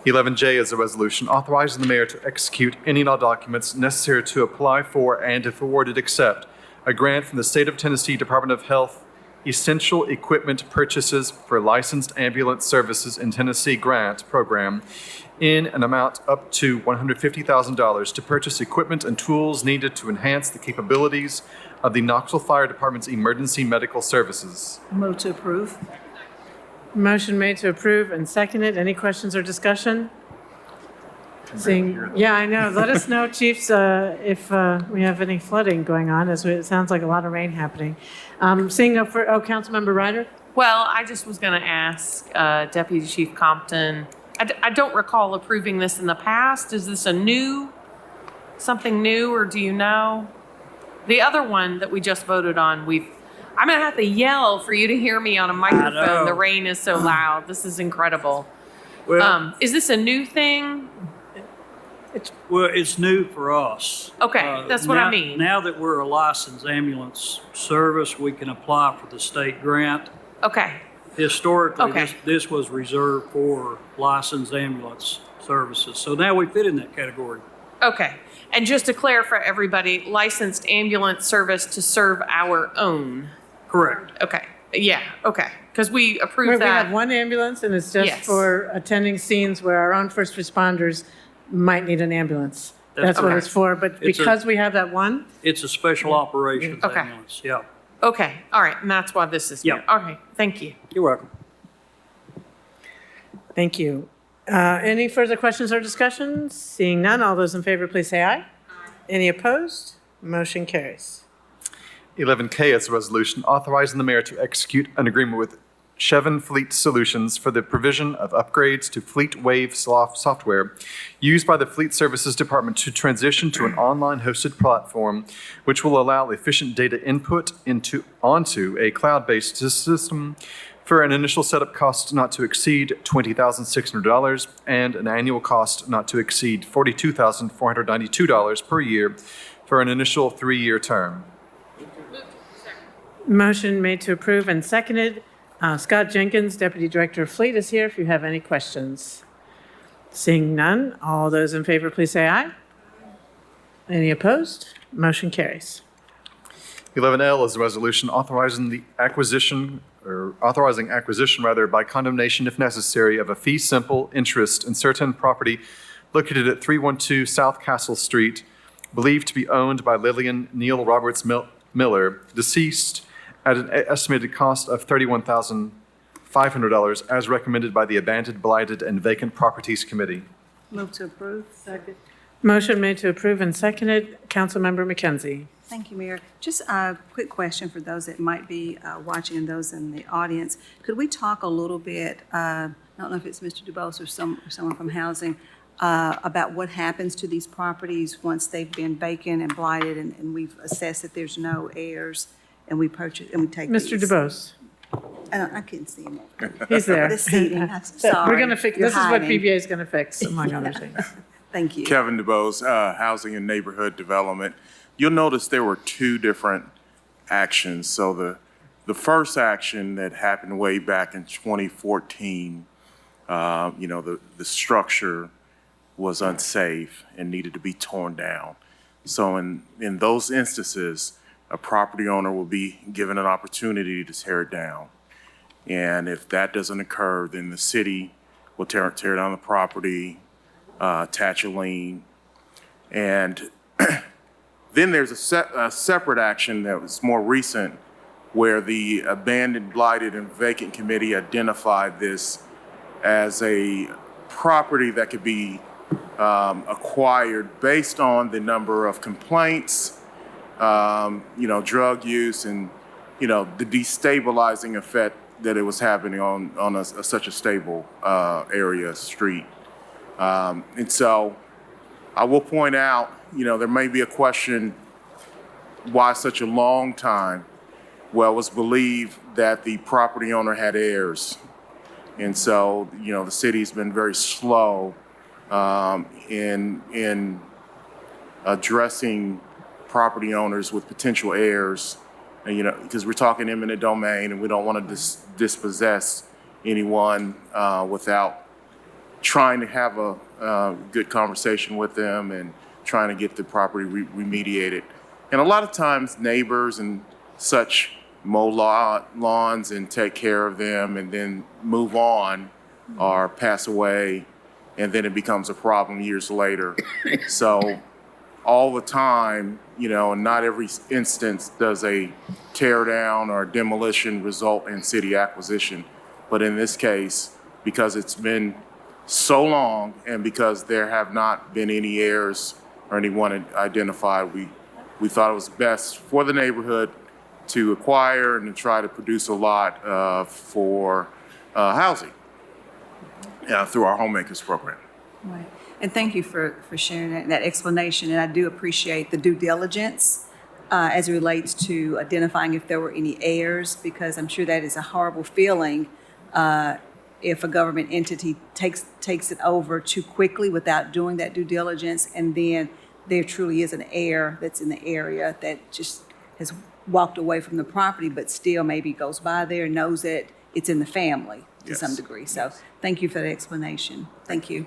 11J is a resolution authorizing the mayor to execute any and all documents necessary to apply for and, if awarded, accept a grant from the State of Tennessee Department of Health Essential Equipment Purchases for Licensed Ambulance Services in Tennessee Grant Program in an amount up to $150,000 to purchase equipment and tools needed to enhance the capabilities of the Knoxville Fire Department's emergency medical services. Move to approve. Motion made to approve and seconded. Any questions or discussion? Seeing, yeah, I know. Let us know, chiefs, if we have any flooding going on, as it sounds like a lot of rain happening. Seeing no for, Councilmember Ryder? Well, I just was going to ask Deputy Chief Compton. I don't recall approving this in the past. Is this something new, or do you know? The other one that we just voted on, I'm going to have to yell for you to hear me on a microphone. The rain is so loud. This is incredible. Well, Is this a new thing? well, it's new for us. Okay, that's what I mean. Now that we're a licensed ambulance service, we can apply for the state grant. Okay, Historically, Okay. this was reserved for licensed ambulance services. So now we fit in that category. okay. And just to clarify, everybody, licensed ambulance service to serve our own. Correct. Okay, yeah, okay, because we We approved have that. one ambulance, and it's just Yes. for attending scenes where our own first responders might need an ambulance. That's what Okay. it's for, but It's a- because we have that one, It's a special operations Okay. ambulance, yeah. Okay, all right, and that's why this is Yeah. here. Okay, thank you. You're welcome. thank you. Any further questions or discussions? Seeing none, all those in favor, please say aye. Any opposed? Motion carries. 11K is a resolution authorizing the mayor to execute an agreement with Chevron Fleet Solutions for the provision of upgrades to Fleet Wave software used by the Fleet Services Department to transition to an online hosted platform which will allow efficient data input onto a cloud-based system for an initial setup cost not to exceed $20,600 and an annual cost not to exceed $42,492 per year for an initial 3-year term. Motion made to approve and seconded. Scott Jenkins, Deputy Director of Fleet, is here if you have any questions. Seeing none, all those in favor, please say aye. Any opposed? Motion carries. 11L is a resolution authorizing acquisition by condemnation if necessary of a fee simple interest in certain property located at 312 South Castle Street, believed to be owned by Lillian Neal Roberts Miller, deceased, at an estimated cost of $31,500 as recommended by the Abandoned, Blighted, and Vacant Properties Committee. Move to approve. Second. Motion made to approve and seconded. Councilmember McKenzie. Thank you, Mayor. Just a quick question for those that might be watching and those in the audience. Could we talk a little bit, I don't know if it's Mr. DuBose or someone from Housing, about what happens to these properties once they've been vacant and blighted and we've assessed that there's no heirs and we purchase and we take Mr. these? DuBose. I couldn't see him. He's there. The seating, I'm sorry. We're going to fix, You're this is what hiding. PBA is going to fix, among other things. Thank you. Kevin DuBose, Housing and Neighborhood Development. You'll notice there were two different actions. So the first action that happened way back in 2014, the structure was unsafe and needed to be torn down. So in those instances, a property owner will be given an opportunity to tear it down. And if that doesn't occur, then the city will tear down the property, attach a lien. And then there's a separate action that was more recent where the Abandoned, Blighted, and Vacant Committee identified this as a property that could be acquired based on the number of complaints, drug use, and, the destabilizing effect that it was having on such a stable area, street. And so I will point out, there may be a question why such a long time. Well, it was believed that the property owner had heirs. And so, the city's been very slow in addressing property owners with potential heirs, and, because we're talking eminent domain and we don't want to dispossess anyone without trying to have a good conversation with them and trying to get the property remediated. And a lot of times neighbors and such mow lawns and take care of them and then move on or pass away, and then it becomes a problem years later. So all the time, and not every instance does a tear down or demolition result in city acquisition. But in this case, because it's been so long and because there have not been any heirs or anyone identified, we thought it was best for the neighborhood to acquire and to try to produce a lot for housing through our homemakers program. Right. And thank you for sharing that explanation. And I do appreciate the due diligence as it relates to identifying if there were any heirs, because I'm sure that is a horrible feeling if a government entity takes it over too quickly without doing that due diligence, and then there truly is an heir that's in the area that just has walked away from the property, but still maybe goes by there and knows that it's in the family to some degree. So thank you for the explanation. Thank you.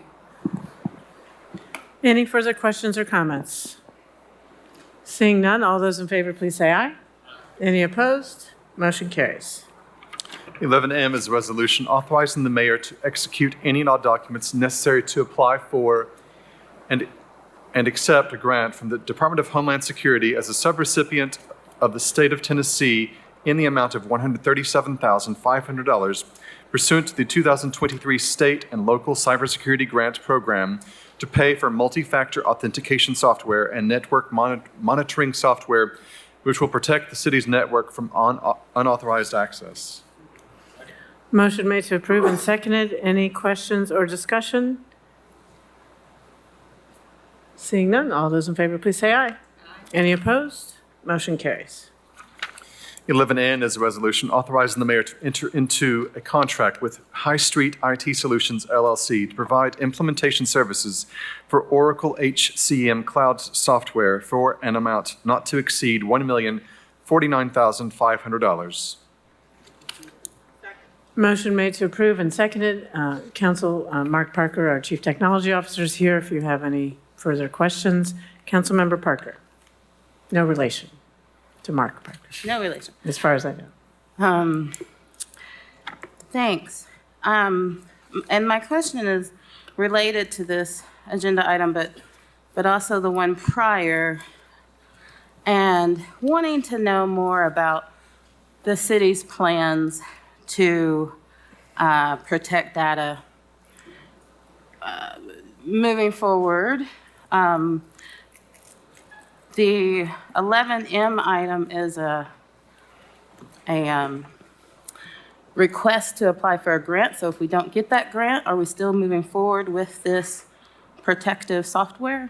Any further questions or comments? Seeing none, all those in favor, please say aye. Any opposed? Motion carries. 11M is a resolution authorizing the mayor to execute any and all documents necessary to apply for and accept a grant from the Department of Homeland Security as a subrecipient of the state of Tennessee in the amount of $137,500 pursuant to the 2023 state and local cybersecurity grant program to pay for multi-factor authentication software and network monitoring software, which will protect the city's network from unauthorized access. Motion made to approve and seconded. Any questions or discussion? Seeing none, all those in favor, please say aye. Any opposed? Motion carries. 11N is a resolution authorizing the mayor to enter into a contract with High Street IT Solutions LLC to provide implementation services for Oracle HCM cloud software for an amount not to exceed $1,049,500. Motion made to approve and seconded. Council, Mark Parker, our Chief Technology Officer, is here if you have any further questions. Councilmember Parker. No relation to Mark Parker, No relation. as far as I know. Thanks. And my question is related to this agenda item, but also the one prior, and wanting to know more about the city's plans to protect data moving forward. The 11M item is a request to apply for a grant. So if we don't get that grant, are we still moving forward with this protective software?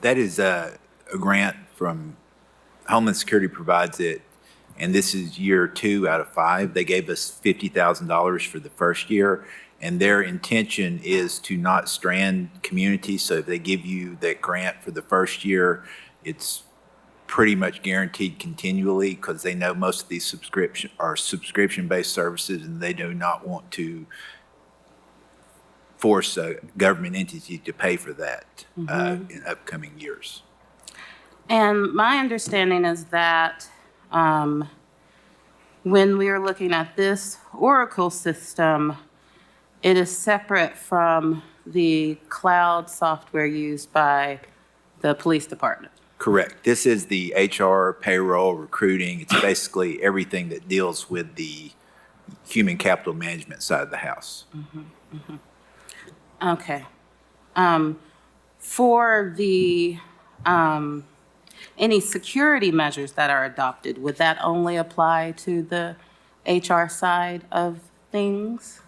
That is a grant from Homeland Security provides it, and this is year 2 out of 5. They gave us $50,000 for the first year, and their intention is to not strand communities. So if they give you that grant for the first year, it's pretty much guaranteed continually because they know most of these subscription-based services, and they do not want to force a government entity to pay for that in upcoming years. And my understanding is that when we are looking at this Oracle system, it is separate from the cloud software used by the police department. Correct. This is the HR, payroll, recruiting. It's basically everything that deals with the human capital management side of the house. Okay. For the any security measures that are adopted, would that only apply to the HR side of things?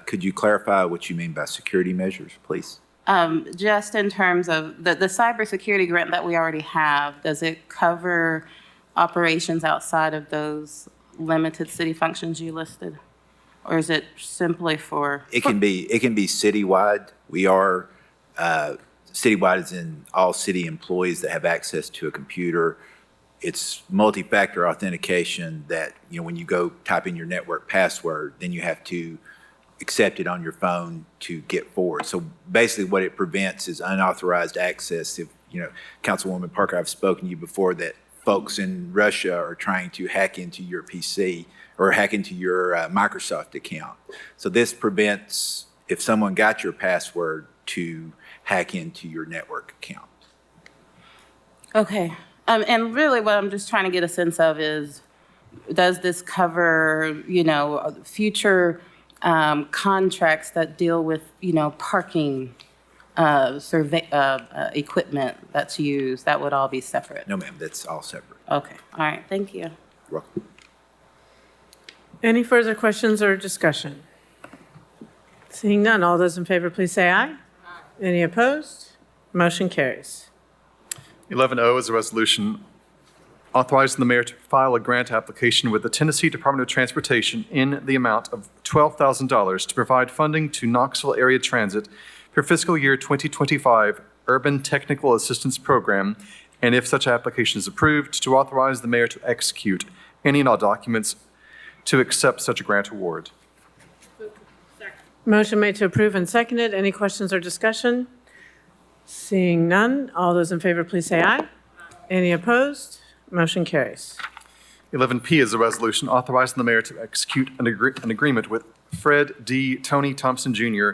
Could you clarify what you mean by security measures, please? Just in terms of the cybersecurity grant that we already have, does it cover operations outside of those limited city functions you listed? Or is it simply for? It can be citywide. We are, citywide is in all city employees that have access to a computer. It's multi-factor authentication that, when you go type in your network password, then you have to accept it on your phone to get forward. So basically what it prevents is unauthorized access. If, Councilwoman Parker, I've spoken to you before that folks in Russia are trying to hack into your PC or hack into your Microsoft account. So this prevents, if someone got your password, to hack into your network account. Okay. And really what I'm just trying to get a sense of is, does this cover, future contracts that deal with, parking equipment that's used? That would all be separate? No, ma'am, that's all separate. Okay. All right. Thank you. You're welcome. Any further questions or discussion? Seeing none, all those in favor, please say aye. Any opposed? Motion carries. 11O is a resolution authorizing the mayor to file a grant application with the Tennessee Department of Transportation in the amount of $12,000 to provide funding to Knoxville Area Transit for fiscal year 2025 Urban Technical Assistance Program, and if such application is approved, to authorize the mayor to execute any and all documents to accept such a grant award. Motion made to approve and seconded. Any questions or discussion? Seeing none, all those in favor, please say aye. Any opposed? Motion carries. 11P is a resolution authorizing the mayor to execute an agreement with Fred D. Tony Thompson Jr.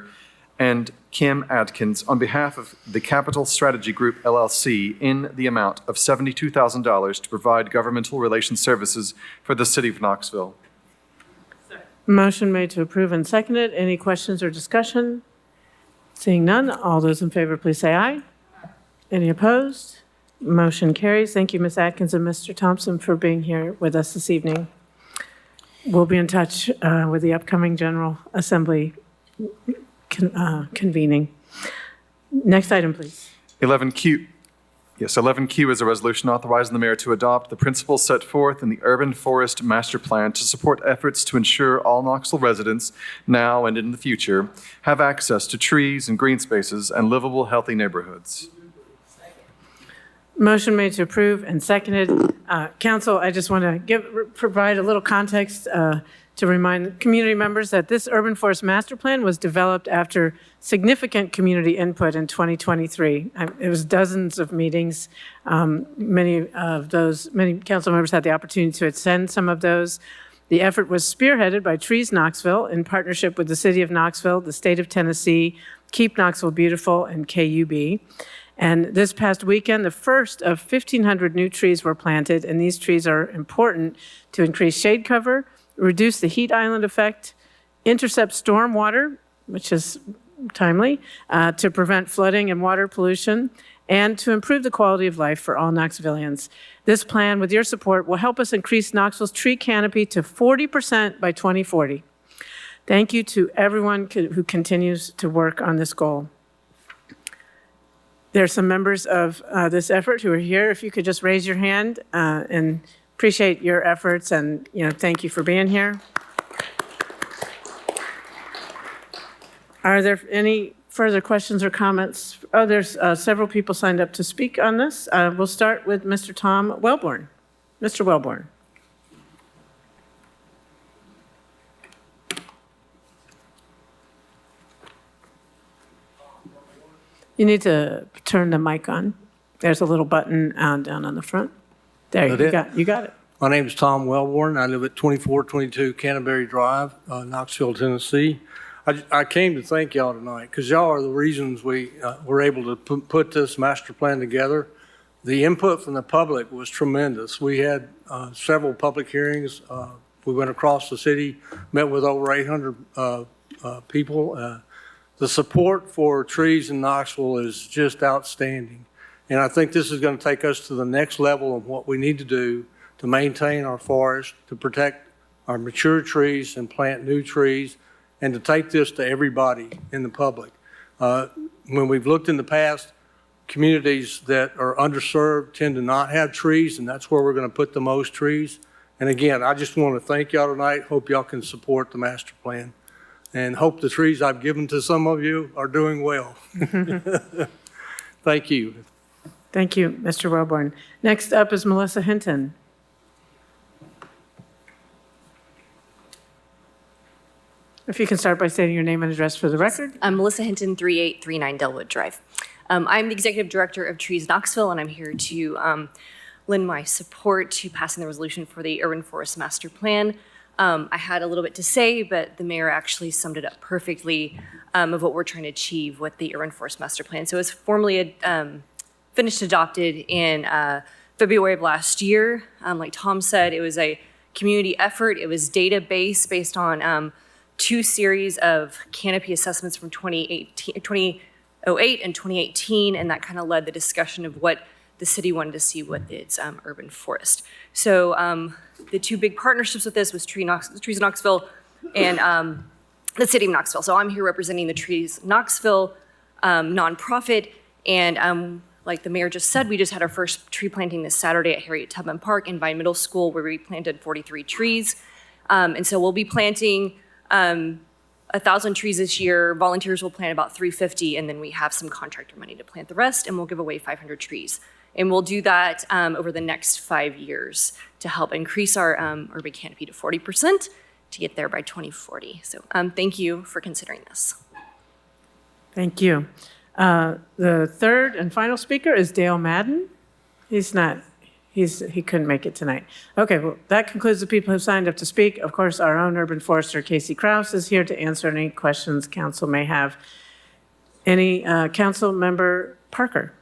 and Kim Adkins on behalf of the Capital Strategy Group LLC in the amount of $72,000 to provide governmental relations services for the city of Knoxville. Motion made to approve and seconded. Any questions or discussion? Seeing none, all those in favor, please say aye. Any opposed? Motion carries. Thank you, Ms. Atkins and Mr. Thompson, for being here with us this evening. We'll be in touch with the upcoming General Assembly convening. Next item, please. 11Q. Yes, 11Q is a resolution authorizing the mayor to adopt the principles set forth in the Urban Forest Master Plan to support efforts to ensure all Knoxville residents, now and in the future, have access to trees and green spaces and livable, healthy neighborhoods. Motion made to approve and seconded. Council, I just want to provide a little context to remind community members that this Urban Forest Master Plan was developed after significant community input in 2023. It was dozens of meetings. Many council members had the opportunity to attend some of those. The effort was spearheaded by Trees Knoxville in partnership with the City of Knoxville, the State of Tennessee, Keep Knoxville Beautiful, and KUB. And this past weekend, the first of 1,500 new trees were planted, and these trees are important to increase shade cover, reduce the heat island effect, intercept storm water, which is timely, to prevent flooding and water pollution, and to improve the quality of life for all Knoxvillians. This plan, with your support, will help us increase Knoxville's tree canopy to 40% by 2040. Thank you to everyone who continues to work on this goal. There are some members of this effort who are here. If you could just raise your hand and appreciate your efforts, and thank you for being here. Are there any further questions or comments? Oh, there's several people signed up to speak on this. We'll start with Mr. Tom Wellborn. Mr. Wellborn. You need to turn the mic on. There's a little button down on the front. There, you got it. My name is Tom Wellborn. I live at 2422 Canterbury Drive, Knoxville, Tennessee. I came to thank y'all tonight because y'all are the reasons we were able to put this master plan together. The input from the public was tremendous. We had several public hearings. We went across the city, met with over 800 people. The support for trees in Knoxville is just outstanding. And I think this is going to take us to the next level of what we need to do to maintain our forest, to protect our mature trees and plant new trees, and to take this to everybody in the public. When we've looked in the past, communities that are underserved tend to not have trees, and that's where we're going to put the most trees. And again, I just want to thank y'all tonight. Hope y'all can support the master plan, and hope the trees I've given to some of you are doing well. Thank you. Thank you, Mr. Wellborn. Next up is Melissa Hinton. If you can start by stating your name and address for the record. I'm Melissa Hinton, 3839 Delwood Drive. I'm the Executive Director of Trees Knoxville, and I'm here to lend my support to passing the resolution for the Urban Forest Master Plan. I had a little bit to say, but the mayor actually summed it up perfectly of what we're trying to achieve with the Urban Forest Master Plan. So it was formally finished adopted in February of last year. Like Tom said, it was a community effort. It was data-based based on 2 series of canopy assessments from 2008 and 2018, and that kind of led the discussion of what the city wanted to see with its urban forest. So the 2 big partnerships with this was Trees Knoxville and the City of Knoxville. So I'm here representing the Trees Knoxville nonprofit, and like the mayor just said, we just had our first tree planting this Saturday at Harriet Tubman Park in Vine Middle School, where we planted 43 trees. And so we'll be planting 1,000 trees this year. Volunteers will plant about 350, and then we have some contractor money to plant the rest, and we'll give away 500 trees. And we'll do that over the next 5 years to help increase our urban canopy to 40% to get there by 2040. So thank you for considering this. Thank you. The third and final speaker is Dale Madden. He couldn't make it tonight. Okay, well, that concludes the people who signed up to speak. Of course, our own urban forester, Casey Krause, is here to answer any questions council may have. Any council member Parker?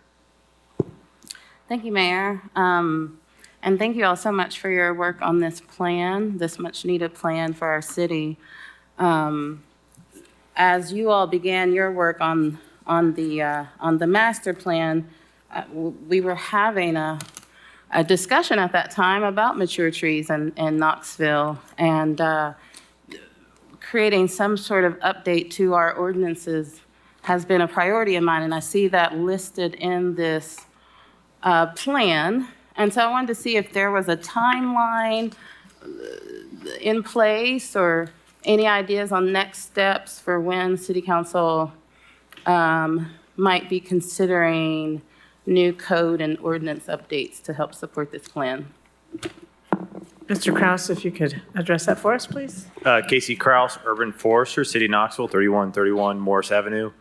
Thank you, Mayor. And thank you all so much for your work on this plan, this much needed plan for our city. As you all began your work on the master plan, we were having a discussion at that time about mature trees in Knoxville and creating some sort of update to our ordinances has been a priority of mine, and I see that listed in this plan. And so I wanted to see if there was a timeline in place or any ideas on next steps for when City Council might be considering new code and ordinance updates to help support this plan. Mr. Krause, if you could address that for us, please. Casey Krause, Urban Forester, City of Knoxville, 3131 Morris Avenue.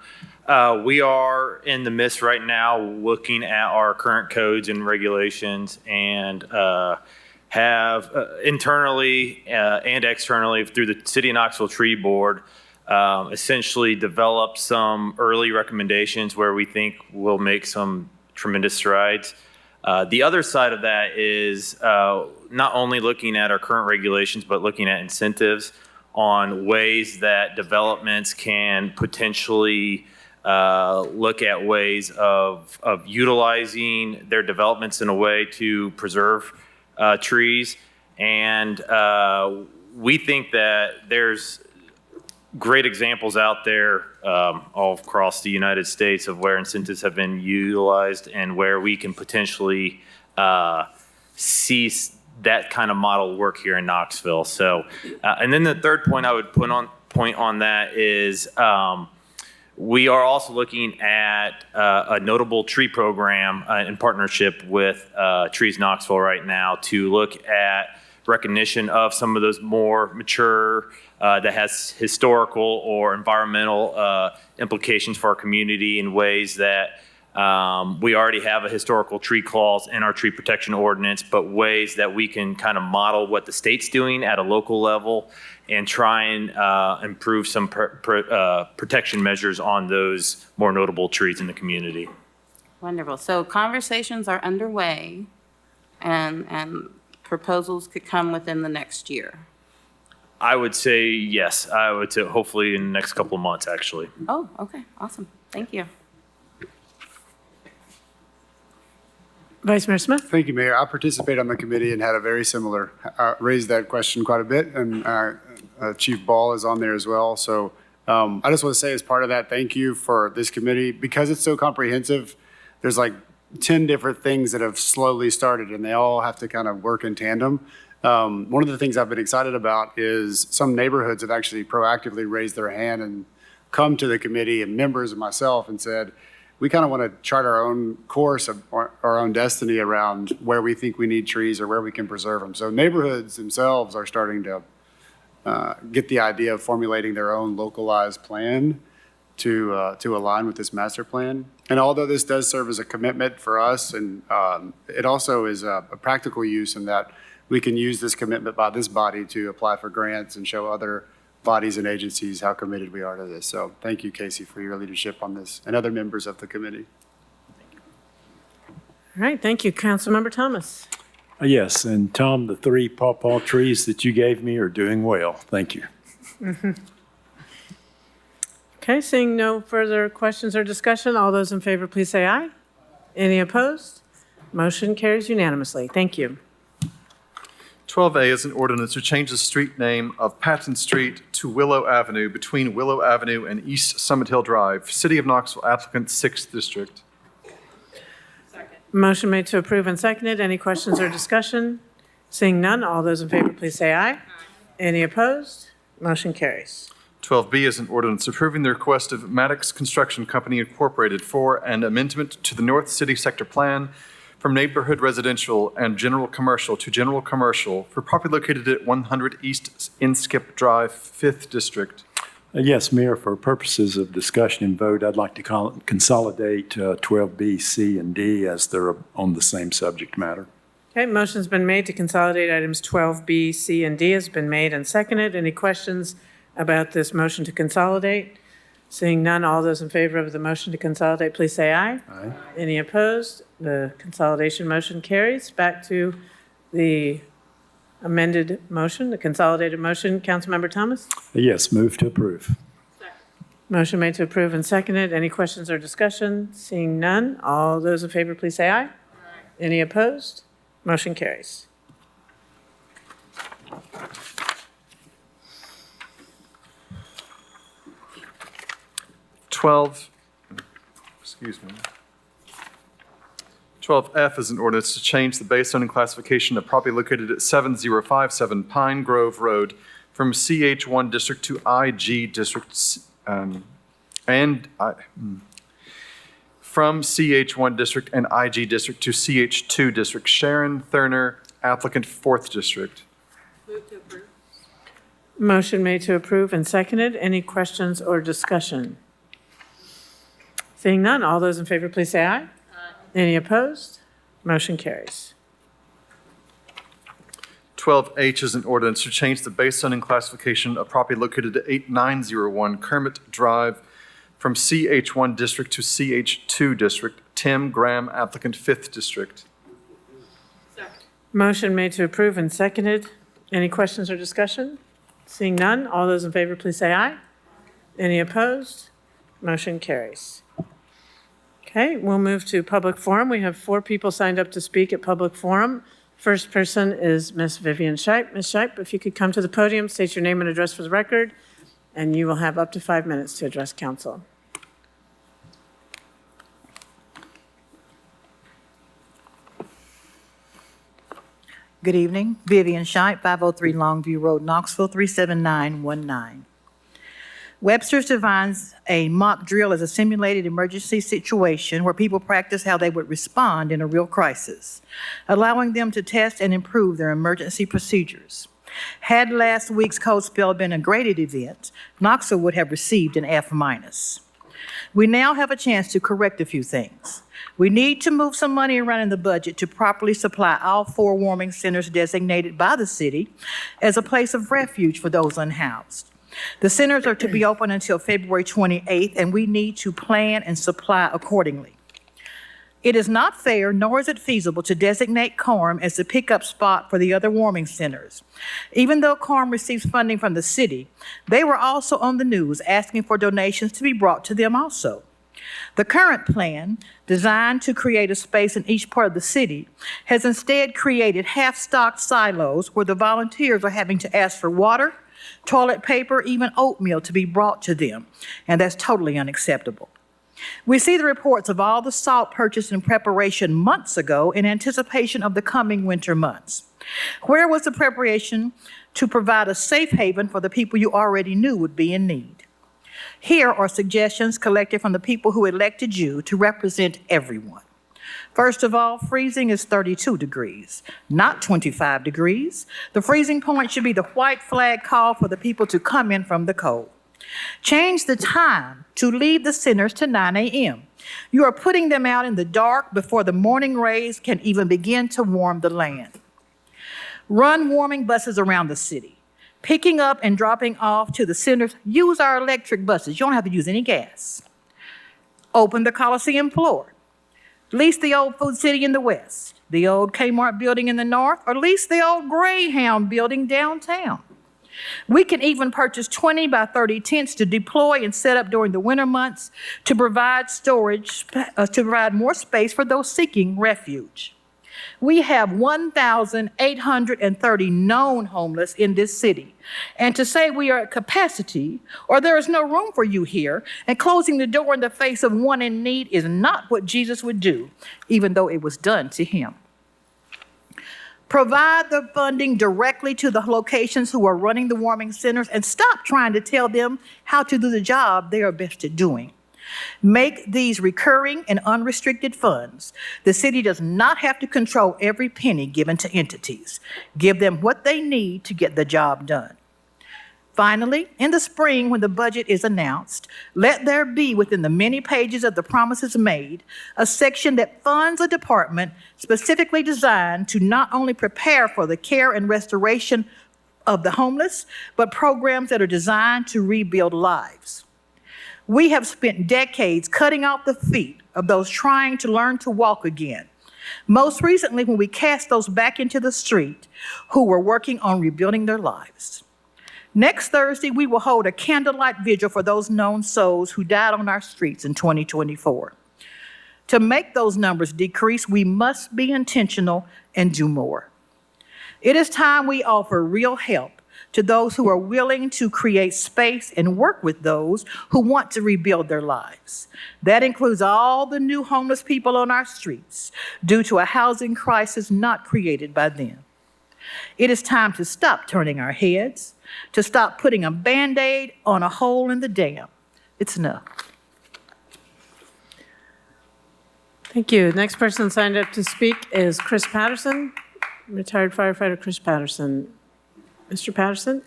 We are in the midst right now looking at our current codes and regulations and have internally and externally through the City of Knoxville Tree Board essentially developed some early recommendations where we think we'll make some tremendous strides. The other side of that is not only looking at our current regulations, but looking at incentives on ways that developments can potentially look at ways of utilizing their developments in a way to preserve trees. And we think that there's great examples out there all across the United States of where incentives have been utilized and where we can potentially see that kind of model work here in Knoxville. So, and then the third point I would point on that is we are also looking at a notable tree program in partnership with Trees Knoxville right now to look at recognition of some of those more mature that has historical or environmental implications for our community in ways that we already have a historical tree clause in our tree protection ordinance, but ways that we can kind of model what the state's doing at a local level and try and improve some protection measures on those more notable trees in the community. Wonderful. So conversations are underway and proposals could come within the next year. I would say yes. I would say hopefully in the next couple of months, actually. Oh, okay. Awesome. Thank you. Vice Mayor Smith. Thank you, Mayor. I participated on the committee and had a very similar, raised that question quite a bit, and Chief Ball is on there as well. So I just want to say as part of that, thank you for this committee. Because it's so comprehensive, there's like 10 different things that have slowly started, and they all have to kind of work in tandem. One of the things I've been excited about is some neighborhoods have actually proactively raised their hand and come to the committee and members and myself and said, we kind of want to chart our own course, our own destiny around where we think we need trees or where we can preserve them. So neighborhoods themselves are starting to get the idea of formulating their own localized plan to align with this master plan. And although this does serve as a commitment for us, and it also is a practical use in that we can use this commitment by this body to apply for grants and show other bodies and agencies how committed we are to this. So thank you, Casey, for your leadership on this and other members of the committee. All right, thank you. Councilmember Thomas. Yes, and Tom, the 3 pawpaw trees that you gave me are doing well. Thank you. Okay, seeing no further questions or discussion, all those in favor, please say aye. Any opposed? Motion carries unanimously. Thank you. 12A is an ordinance to change the street name of Patton Street to Willow Avenue between Willow Avenue and East Summit Hill Drive. City of Knoxville applicant, 6th District. Motion made to approve and seconded. Any questions or discussion? Seeing none, all those in favor, please say aye. Any opposed? Motion carries. 12B is an ordinance approving the request of Maddox Construction Company Incorporated for an amendment to the North City Sector Plan from neighborhood residential and general commercial to general commercial for property located at 100 East Inskip Drive, 5th District. Yes, Mayor, for purposes of discussion and vote, I'd like to consolidate 12B, C, and D as they're on the same subject matter. Okay, motion's been made to consolidate items 12B, C, and D has been made and seconded. Any questions about this motion to consolidate? Seeing none, all those in favor of the motion to consolidate, please say aye. Aye. Any opposed? The consolidation motion carries. Back to the amended motion, the consolidated motion. Councilmember Thomas? Yes, move to approve. Motion made to approve and seconded. Any questions or discussion? Seeing none, all those in favor, please say aye. Any opposed? Motion carries. Excuse me. 12F is an ordinance to change the base zoning classification of property located at 7057 Pine Grove Road from CH1 district to IG district, from CH1 district and IG district to CH2 district. Sharon Thurner, applicant, 4th district. Motion made to approve and seconded. Any questions or discussion? Seeing none, all those in favor, please say aye. Any opposed? Motion carries. 12H is an ordinance to change the base zoning classification of property located at 8901 Kermit Drive from CH1 district to CH2 district. Tim Graham, applicant, 5th district. Motion made to approve and seconded. Any questions or discussion? Seeing none, all those in favor, please say aye. Any opposed? Motion carries. Okay, we'll move to public forum. We have 4 people signed up to speak at public forum. First person is Ms. Vivian Shipe. Ms. Shipe, if you could come to the podium, state your name and address for the record, and you will have up to 5 minutes to address council. Good evening. Vivian Shipe, 503 Longview Road, Knoxville, 37919. Webster's defines a mock drill as a simulated emergency situation where people practice how they would respond in a real crisis, allowing them to test and improve their emergency procedures. Had last week's code spill been a graded event, Knoxville would have received an F-. We now have a chance to correct a few things. We need to move some money around in the budget to properly supply all 4 warming centers designated by the city as a place of refuge for those unhoused. The centers are to be open until February 28th, and we need to plan and supply accordingly. It is not fair, nor is it feasible, to designate Carm as the pickup spot for the other warming centers. Even though Carm receives funding from the city, they were also on the news asking for donations to be brought to them also. The current plan, designed to create a space in each part of the city, has instead created half-stocked silos where the volunteers are having to ask for water, toilet paper, even oatmeal to be brought to them, and that's totally unacceptable. We see the reports of all the salt purchased in preparation months ago in anticipation of the coming winter months. Where was the preparation to provide a safe haven for the people you already knew would be in need? Here are suggestions collected from the people who elected you to represent everyone. First of all, freezing is 32 degrees, not 25 degrees. The freezing point should be the white flag call for the people to come in from the cold. Change the time to leave the centers to 9 a.m. You are putting them out in the dark before the morning rays can even begin to warm the land. Run warming buses around the city. Picking up and dropping off to the centers, use our electric buses. You don't have to use any gas. Open the Coliseum floor. Lease the old Food City in the west, the old Kmart building in the north, or lease the old Greyhound building downtown. We can even purchase 20 by 30 tents to deploy and set up during the winter months to provide storage, to provide more space for those seeking refuge. We have 1,830 known homeless in this city. And to say we are at capacity or there is no room for you here and closing the door in the face of one in need is not what Jesus would do, even though it was done to him. Provide the funding directly to the locations who are running the warming centers and stop trying to tell them how to do the job they are best at doing. Make these recurring and unrestricted funds. The city does not have to control every penny given to entities. Give them what they need to get the job done. Finally, in the spring, when the budget is announced, let there be within the many pages of the promises made a section that funds a department specifically designed to not only prepare for the care and restoration of the homeless, but programs that are designed to rebuild lives. We have spent decades cutting off the feet of those trying to learn to walk again. Most recently, when we cast those back into the street who were working on rebuilding their lives. Next Thursday, we will hold a candlelight vigil for those known souls who died on our streets in 2024. To make those numbers decrease, we must be intentional and do more. It is time we offer real help to those who are willing to create space and work with those who want to rebuild their lives. That includes all the new homeless people on our streets due to a housing crisis not created by them. It is time to stop turning our heads, to stop putting a Band-Aid on a hole in the dam. It's enough. Thank you. Next person signed up to speak is Chris Patterson, retired firefighter Chris Patterson. Mr. Patterson?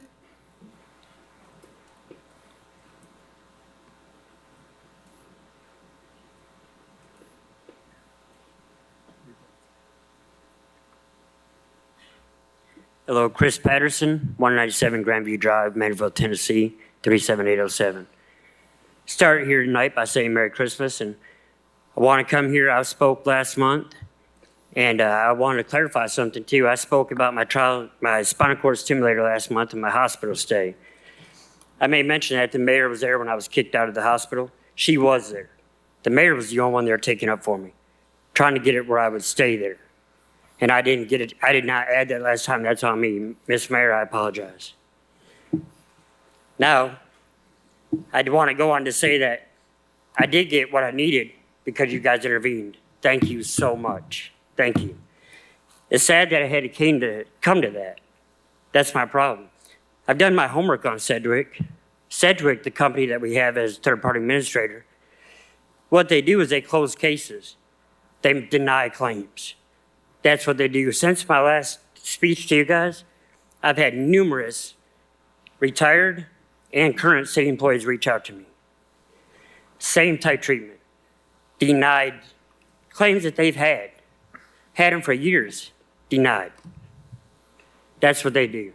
Hello, Chris Patterson, 197 Grandview Drive, Manderville, Tennessee, 37807. Start here tonight by saying Merry Christmas, and I want to come here. I spoke last month, and I wanted to clarify something too. I spoke about my spinal cord stimulator last month and my hospital stay. I may mention that the mayor was there when I was kicked out of the hospital. She was there. The mayor was the only one there taking up for me, trying to get it where I would stay there. And I didn't get it. I did not add that last time. That's on me. Miss Mayor, I apologize. Now, I want to go on to say that I did get what I needed because you guys intervened. Thank you so much. Thank you. It's sad that I had to come to that. That's my problem. I've done my homework on Sedgwick. Sedgwick, the company that we have as third-party administrator, what they do is they close cases. They deny claims. That's what they do. Since my last speech to you guys, I've had numerous retired and current city employees reach out to me. Same type treatment. Denied claims that they've had them for years, denied. That's what they do.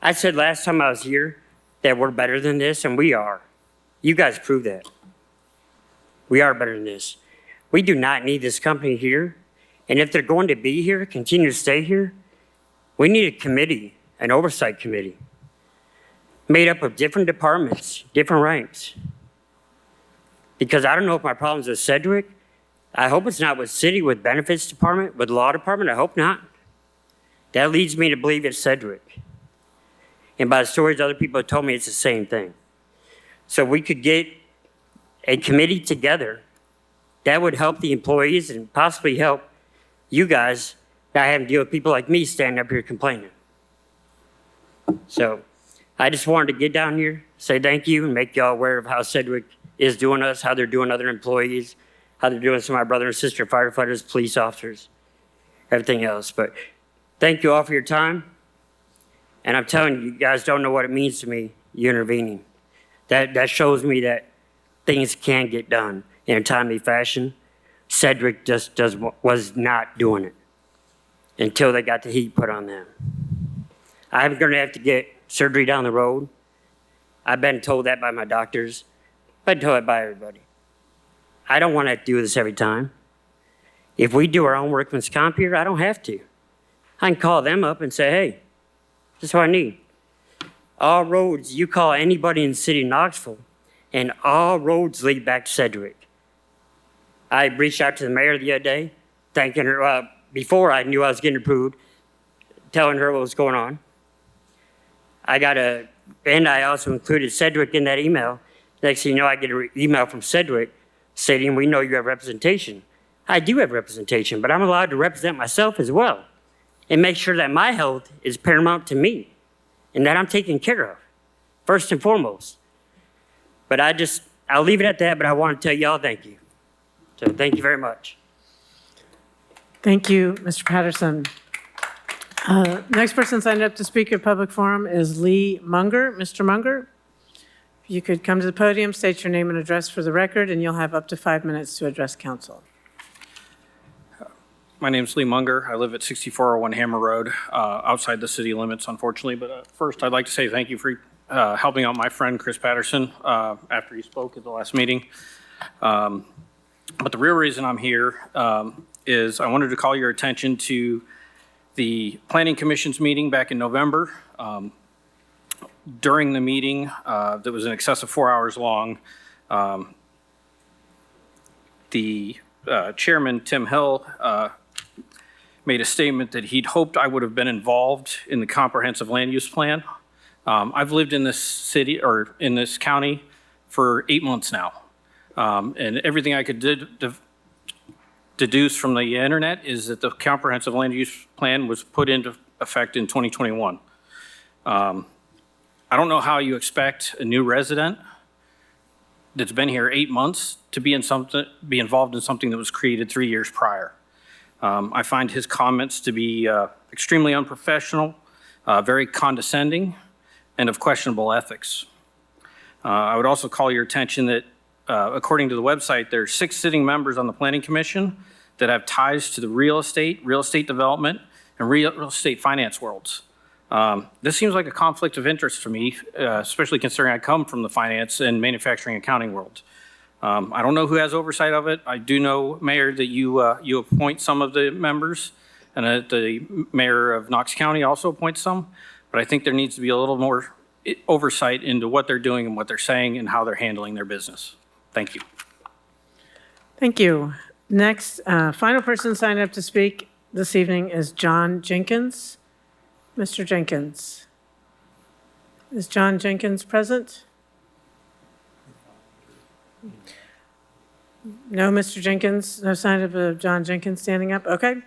I said last time I was here that we're better than this, and we are. You guys prove that. We are better than this. We do not need this company here. And if they're going to be here, continue to stay here, we need a committee, an oversight committee, made up of different departments, different ranks. Because I don't know if my problem's with Sedgwick. I hope it's not with city, with benefits department, with law department. I hope not. That leads me to believe it's Sedgwick. And by the stories other people have told me, it's the same thing. So we could get a committee together that would help the employees and possibly help you guys not having to deal with people like me standing up here complaining. So I just wanted to get down here, say thank you, and make y'all aware of how Sedgwick is doing us, how they're doing other employees, how they're doing some of my brother and sister firefighters, police officers, everything else. But thank you all for your time. And I'm telling you, you guys don't know what it means to me, you intervening. That shows me that things can get done in a timely fashion. Sedgwick just was not doing it until they got the heat put on them. I'm going to have to get surgery down the road. I've been told that by my doctors. I've been told that by everybody. I don't want to have to do this every time. If we do our own workman's comp here, I don't have to. I can call them up and say, hey, this is what I need. All roads, you call anybody in the city of Knoxville, and all roads lead back to Sedgwick. I reached out to the mayor the other day, thanking her, before I knew I was getting approved, telling her what was going on. And I also included Sedgwick in that email. Next thing you know, I get an email from Sedgwick stating, we know you have representation. I do have representation, but I'm allowed to represent myself as well. and make sure that my health is paramount to me and that I'm taken care of, first and foremost. But I'll leave it at that, but I want to tell y'all thank you. So thank you very much. Thank you, Mr. Patterson. Next person signed up to speak at public forum is Lee Munger. Mr. Munger, if you could come to the podium, state your name and address for the record, and you'll have up to 5 minutes to address council. My name's Lee Munger. I live at 6401 Hammer Road, outside the city limits, unfortunately. But first, I'd like to say thank you for helping out my friend, Chris Patterson, after he spoke at the last meeting. But the real reason I'm here is I wanted to call your attention to the Planning Commission's meeting back in November. During the meeting, that was in excess of 4 hours long, the chairman, Tim Hill, made a statement that he'd hoped I would have been involved in the comprehensive land use plan. I've lived in this city or in this county for 8 months now. And everything I could deduce from the internet is that the comprehensive land use plan was put into effect in 2021. I don't know how you expect a new resident that's been here 8 months to be involved in something that was created 3 years prior. I find his comments to be extremely unprofessional, very condescending, and of questionable ethics. I would also call your attention that according to the website, there are 6 sitting members on the Planning Commission that have ties to the real estate development, and real estate finance worlds. This seems like a conflict of interest to me, especially considering I come from the finance and manufacturing accounting world. I don't know who has oversight of it. I do know, Mayor, that you appoint some of the members, and that the mayor of Knox County also appoints some, but I think there needs to be a little more oversight into what they're doing and what they're saying and how they're handling their business. Thank you. Thank you. Next, final person signed up to speak this evening is John Jenkins. Mr. Jenkins. Is John Jenkins present? No, Mr. Jenkins, no sign of John Jenkins standing up? Okay.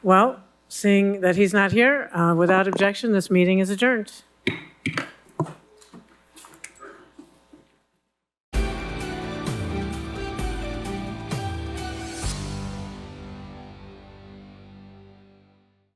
Well, seeing that he's not here, without objection, this meeting is adjourned.